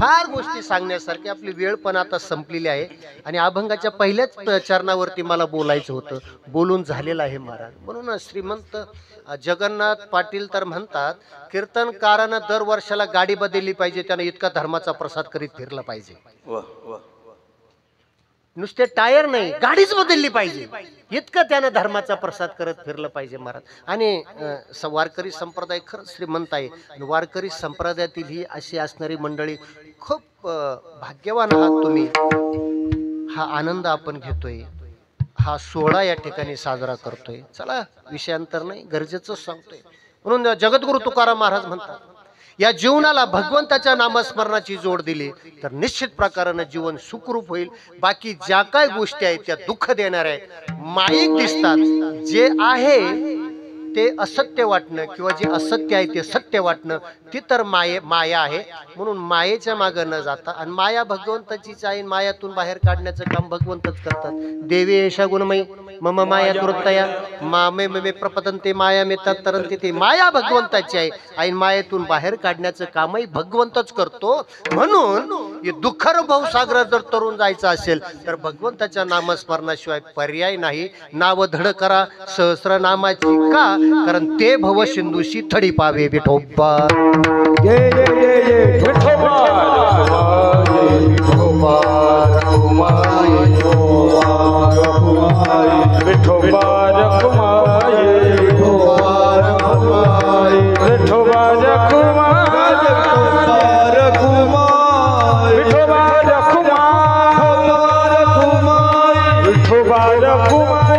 फार गोष्टी सांगण्यासारखी. आपली वेळ पण आता संपलेली आहे आणि अभंगाच्या पहिल्याच चरणावरती मला बोलायचं होतं, बोलून झालेलं आहे महाराज. म्हणून श्रीमंत जगन्नाथ पाटील तर म्हणतात, कीर्तनकारानं दर वर्षाला गाडी बदलली पाहिजे, त्यानं इतका धर्माचा प्रसाद करीत फिरला पाहिजे. नुसते टायर नाही, गाडीच बदलली पाहिजे, इतकं त्यानं धर्माचा प्रसाद करत फिरलं पाहिजे महाराज. आणि वारकरी संप्रदाय खरंच श्रीमंत आहे. वारकरी संप्रदायातील ही अशी असणारी मंडळी खूप भाग्यवान आहात तुम्ही. हा आनंद आपण घेतोय, हा सोहळा या ठिकाणी साजरा करतोय. चला, विषयांतर नाही, गरजेचं सांगतोय. म्हणून जगद्गुरु तुकाराम महाराज म्हणतात, या जीवनाला भगवंताच्या नामस्मरणाची जोड दिली तर निश्चित प्रकारानं जीवन सुखरूप होईल. बाकी ज्या काय गोष्टी आहेत त्या दुःख देणाऱ्या आहेत, माईक दिसतात. जे आहे ते असत्य वाटणं किंवा जे असत्य आहे ते सत्य वाटणं, ती तर माया आहे. म्हणून मायेच्या मागं न जाता, आणि माया भगवंताचीच आहे, मायातून बाहेर काढण्याचं काम भगवंतच करतात. देवी एषा गुणमयी मम माया दुर्तया मामे मे प्रपतंते माया मे तत्तरंते. ते माया भगवंताची आहे आणि मायेतून बाहेर काढण्याचं कामही भगवंतच करतो. म्हणून हे दुःखर भवसागर जर तरुण जायचं असेल तर भगवंताच्या नामस्मरणाशिवाय पर्याय नाही. नाव धड करा सहस्रनामाची, का? कारण ते भव सिंधूशी थडी पावे विठोबा. जय जय जय जय विठोबा. विठोबा रखुमाई, विठोबा रखुमाई, विठोबा रखुमाई, विठोबा रखुमाई, विठोबा रखुमाई, विठोबा रखुमाई, विठोबा रखुमाई, विठोबा रखुमाई,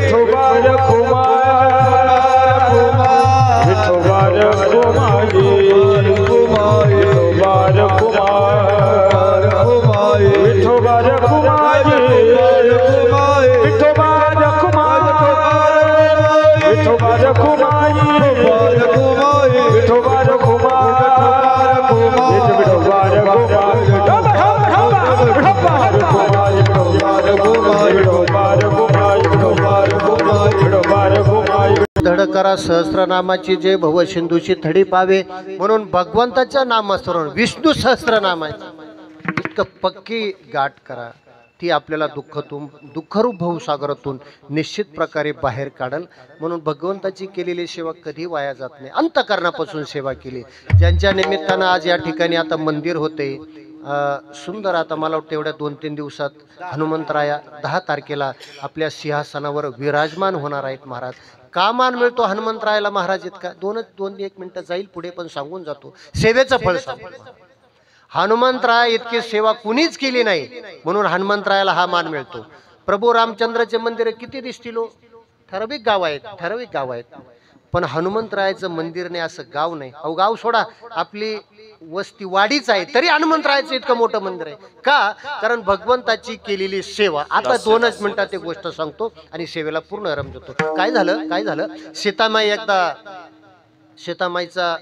विठोबा रखुमाई, विठोबा रखुमाई, विठोबा रखुमाई, विठोबा रखुमाई, विठोबा धड करा सहस्रनामाची, जे भव सिंधूची थडी पावे. म्हणून भगवंताच्या नामस्मरण, विष्णू सहस्रनामाची इतकं पक्की गाठ करा, ती आपल्याला दुःखरूप भवसागरातून निश्चित प्रकारे बाहेर काढल. म्हणून भगवंताची केलेली सेवा कधी वाया जात नाही. अंतःकरणापासून सेवा केली, ज्यांच्या निमित्तानं आज या ठिकाणी आता मंदिर होते सुंदर. आता मला वाटतं एवढ्या 2-3 दिवसात हनुमंतराया 10 तारखेला आपल्या सिंहासनावर विराजमान होणार आहेत महाराज. का मान मिळतो हनुमंतरायाला महाराज? इतका 2-1 मिनिटं जाईल पुढे, पण सांगून जातो. सेवेचं फळ सांगतो. हनुमंतराय इतकी सेवा कुणीच केली नाही, म्हणून हनुमंतरायाला हा मान मिळतो. प्रभू रामचंद्राचे मंदिर किती दिसतील? ठराविक गाव आहेत, ठराविक गाव आहेत. पण हनुमंतरायाचं मंदिर नाही असं गाव नाही. अहो गाव सोडा, आपली वस्ती वाडीच आहे तरी हनुमंतरायाचं इतकं मोठं मंदिर आहे. का? कारण भगवंताची केलेली सेवा. आता 2च मिनिटात एक गोष्ट सांगतो आणि सेवेला पूर्ण आराम देतो. काय झालं सीतामाई, एकदा सीतामाईचा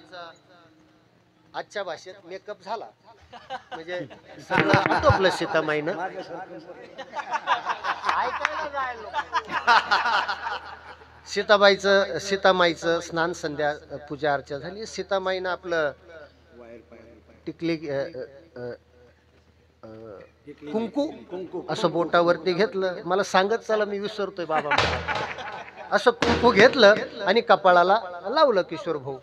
आजच्या भाषेत मेकअप झाला, म्हणजे सगळं आटोपलं सीतामाईनं. सीतामाईचं स्नान संध्या पूजा अर्चा झाली. सीतामाईनं आपलं टिकली कुंकू असं बोटावरती घेतलं. मला सांगत चला, मी विसरतोय बाबा. असं कुंकू घेतलं आणि कपाळाला लावलं. किशोर भाऊ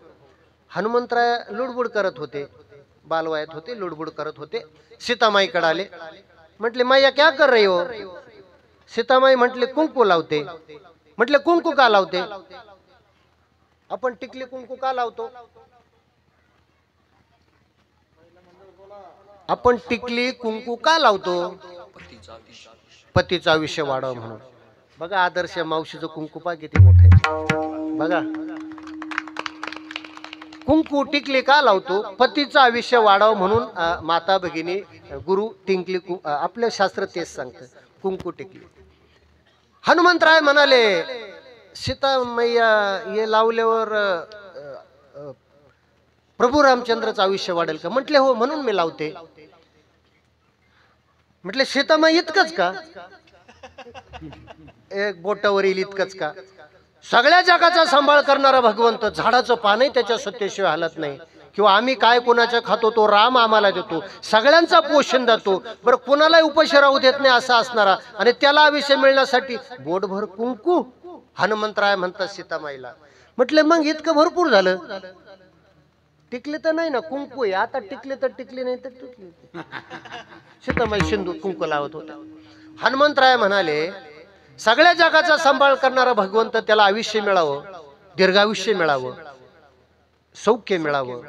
हनुमंतराय लुडबुड करत होते, बालवायात होते, लुडबुड करत होते. सीतामाईकडे आले, म्हटले मैया क्या कर रही हो? सीतामाई म्हटले कुंकू लावते. म्हटले कुंकू का लावते? आपण टिकली कुंकू का लावतो? आपण टिकली कुंकू का लावतो? पतीचा आयुष्य वाढव म्हणून. बघा आदर्श मावशीचं कुंकू पा किती मोठं आहे. बघा कुंकू टिकली का लावतो? पतीचं आयुष्य वाढावं म्हणून माता भगिनी गुरु टिंकली आपलं शास्त्र तेच सांगतं, कुंकू टिकली. हनुमंतराय म्हणाले सीता मैया हे लावल्यावर प्रभू रामचंद्रचं आयुष्य वाढेल का? म्हटले हो, म्हणून मी लावते. म्हटले सीतामाई इतकंच का? एक बोटावर येईल इतकंच का? सगळ्या जगाचा सांभाळ करणारा भगवंत, झाडाचं पानही त्याच्या सत्तेशिवाय हालत नाही. किंवा आम्ही काय कोणाचं खातो तो राम आम्हाला देतो, सगळ्यांचा पोषण देतो. बरं कोणालाही उपाशी राहू देत नाही असा असणारा, आणि त्याला आयुष्य मिळण्यासाठी बोटभर कुंकू. हनुमंतराय म्हणतात सीतामाईला. म्हटले मग इतकं भरपूर झालं, टिकले तर नाही ना कुंकू आहे, आता टिकले तर टिकले, नाही तर टिकले. सीतामाई सिंदूर कुंकू लावत होता. हनुमंतराय म्हणाले सगळ्या जगाचा सांभाळ करणारा भगवंत, त्याला आयुष्य मिळावं, दीर्घायुष्य मिळावं, सौख्य मिळावं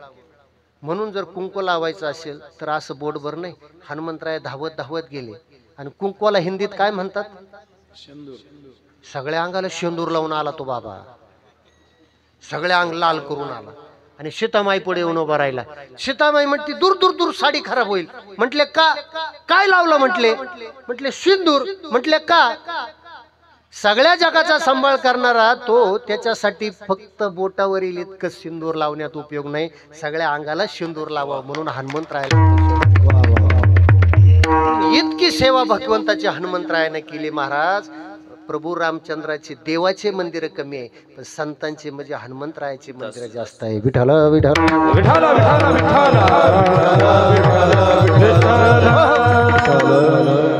म्हणून जर कुंकू लावायचं असेल तर असं बोटभर नाही. हनुमंतराय धावत धावत गेले आणि कुंकूला हिंदीत काय म्हणतात? सगळ्या अंगाला शेंदूर लावून आला तो बाबा, सगळ्या अंग लाल करून आला आणि सीतामाई पुढे येऊन उभा राहिला. सीतामाई म्हणते दूर दूर दूर साडी खराब होईल. म्हटले का? काय लावलं? म्हटले सिंदूर. म्हटले का? सगळ्या जगाचा सांभाळ करणारा तो, त्याच्यासाठी फक्त बोटावरील इतकं सिंदूर लावण्यात उपयोग नाही, सगळ्या अंगाला सिंदूर लावा म्हणून हनुमंतरायाला इतकी सेवा भगवंताची हनुमंतरायाने केली. महाराज प्रभू रामचंद्राची देवाचे मंदिर कमी आहे, पण संतांचे म्हणजे हनुमंतरायाची मंदिर जास्त आहे. विठ्ठल विठ्ठल विठ्ठल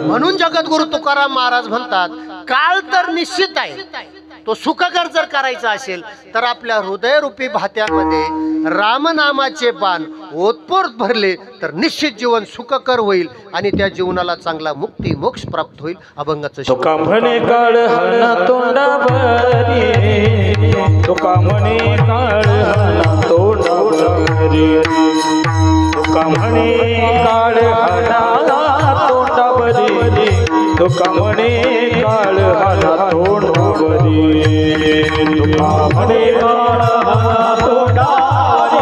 म्हणून जगद्गुरु तुकाराम महाराज म्हणतात काळ तर निश्चित आहे, तो सुखकर जर करायचा असेल तर आपल्या हृदयरूपी भात्यामध्ये रामनामाचे बाण ओतपोत भरले तर निश्चित जीवन सुखकर होईल आणि त्या जीवनाला चांगला मुक्ती मोक्ष प्राप्त होईल. अभंगाचं तुका म्हणे काळ हना तोंडावरी, तुका म्हणे काळ हना तोंडावरी, तुका म्हणे काळ हना तोंडावरी, तुका म्हणे काळ हना तोंडावरी, तुका म्हणे काळ हना तोंडावरी,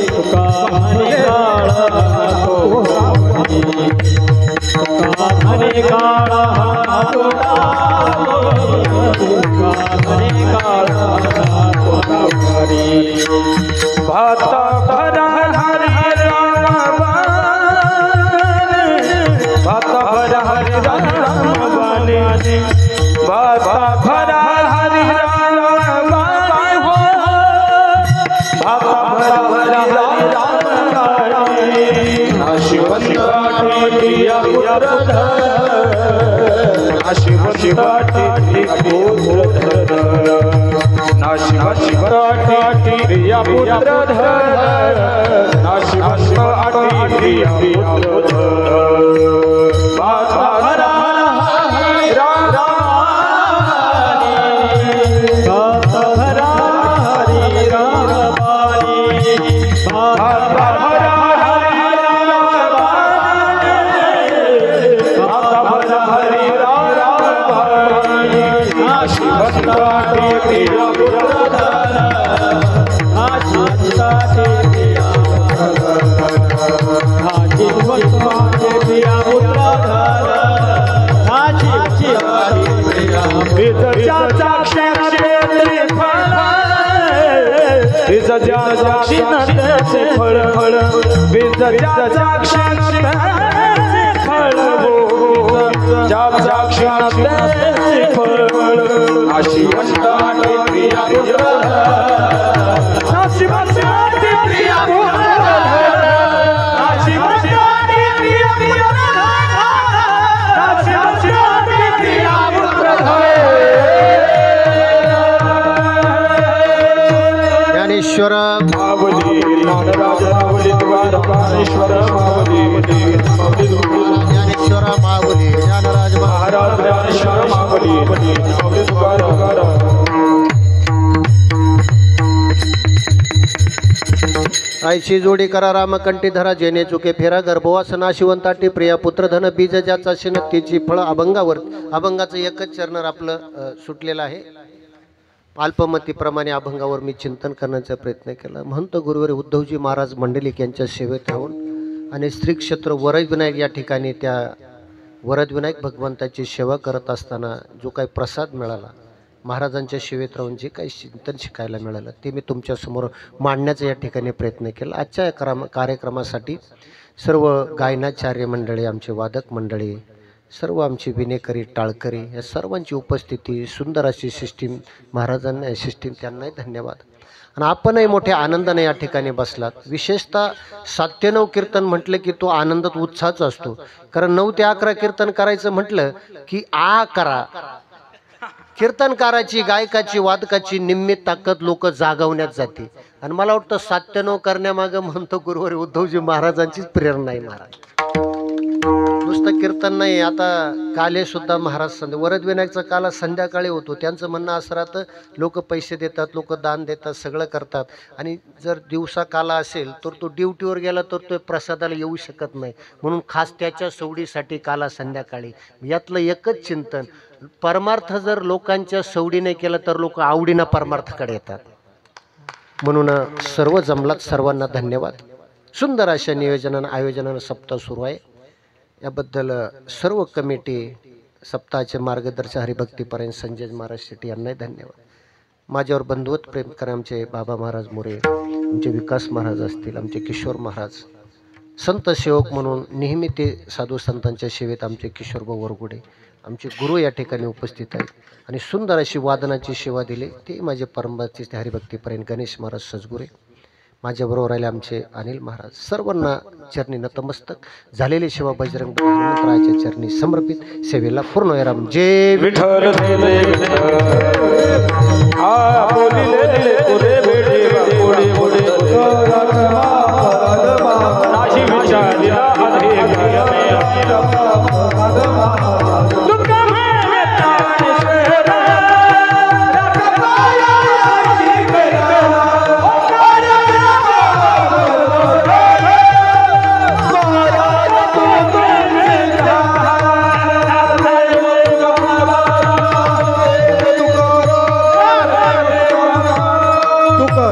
तुका म्हणे काळ हना तोंडावरी, तुका म्हणे काळ हना तोंडावरी, तुका म्हणे काळ हना तोंडावरी. भाता भरा हरी राम भाता भरा हरी राम बाने, भाता भरा हरी राम बाने हो, भाता भरा हरी राम बाने. नाशिवंत प्रिया पुत्र, नाशिवंत पुत्र, नाशिवंत प्रिया पुत्र, नाशिवंत प्रिया पुत्र. भाता भरा हरी राम भाता भरा हरी राम बानी, भाता भरा हरी राम बानी, भाता भरा हरी राम बानी. नाशिवंत प्रिया पुत्र, नाशिवंत प्रिया फळ फळ बीजाच्या क्षणाचे फळ हो, ज्याच्या क्षणाचे फळ फळ. नाशिवंत प्रिया पुत्र, नाशिवंत प्रिया पुत्र, नाशिवंत प्रिया पुत्र, नाशिवंत प्रिया पुत्र. ज्ञानेश्वर मावली ज्ञानराज मावली तुकारामेश्वर मावली, ज्ञानेश्वर माऊली ज्ञानराज महाराज ज्ञानेश्वर मावली मावली तुकाराम. आईची जोडी करा रामकंठी धरा, जेने चुके फेरा गर्भवास नाशिवंताटी प्रिया पुत्रधन बीज ज्याचा शिन त्याची फळ. अभंगावर अभंगाचं एकच चरण आपलं सुटलेलं आहे. अल्पमतीप्रमाणे अभंगावर मी चिंतन करण्याचा प्रयत्न केला. महंत गुरुवारी उद्धवजी महाराज मंडलिक यांच्या सेवेत राहून आणि श्री क्षेत्र वरदविनायक या ठिकाणी त्या वरदविनायक भगवंताची सेवा करत असताना जो काही प्रसाद मिळाला, महाराजांच्या सेवेत राहून जे काही चिंतन शिकायला मिळालं ते मी तुमच्यासमोर मांडण्याचा या ठिकाणी प्रयत्न केला. आजच्या या कार्यक्रमासाठी सर्व गायनाचार्य मंडळी, आमचे वादक मंडळी, सर्व आमची विनेकरी, टाळकरी या सर्वांची उपस्थिती, सुंदर अशी सिस्टीम, महाराजांना सिस्टीम, त्यांनाही धन्यवाद. आणि आपणही मोठ्या आनंदाने या ठिकाणी बसलात. विशेषतः 7 ते 9 कीर्तन म्हटलं की तो आनंदात उत्साहच असतो. कारण 9 ते 11 कीर्तन करायचं म्हटलं की करा. कीर्तनकाराची, गायकाची, वादकाची निम्मी ताकद लोक जागवण्यात जाते. आणि मला वाटतं 7 ते 9 करण्यामागं म्हणतो गुरुवारी उद्धवजी महाराजांचीच प्रेरणा आहे. महाराज नुसतं कीर्तन नाही, आता काले सुद्धा महाराज वरदविनायकचा काला संध्याकाळी होतो. त्यांचं म्हणणं असं राहतं, लोक पैसे देतात, लोक दान देतात, सगळं करतात, आणि जर दिवसा काला असेल तर तो ड्युटीवर गेला तर तो प्रसादाला येऊ शकत नाही, म्हणून खास त्याच्या सवडीसाठी काला संध्याकाळी. यातलं एकच चिंतन, परमार्थ जर लोकांच्या सवडीने केलं तर लोक आवडीनं परमार्थाकडे येतात. म्हणून सर्व जमलात, सर्वांना धन्यवाद. सुंदर अशा नियोजनानं आयोजनानं सप्ताह सुरू आहे. याबद्दल सर्व कमिटी, सप्ताहाचे मार्गदर्शक हरिभक्तीपर्यंत संजय महाराज शेट्टी यांनाही धन्यवाद. माझ्यावर बंधुवत प्रेम करा आमचे बाबा महाराज मोरे, आमचे विकास महाराज असतील, आमचे किशोर महाराज, संत सेवक म्हणून नेहमी ते साधू संतांच्या सेवेत आमचे किशोरभाऊ वरगुडे, आमचे गुरु या ठिकाणी उपस्थित आहेत. आणि सुंदर अशी वादनाची सेवा दिली ते माझे परमभक्ती हरिभक्तीपर्यंत गणेश महाराज सजगुरे. माझ्याबरोबर राहिले आमचे अनिल महाराज. सर्वांना चरणी नतमस्तक. झालेली सेवा बजरंग हनुमंतरायाच्या चरणी समर्पित. सेवेला पूर्ण विराम. जय विठ्ठल तुमका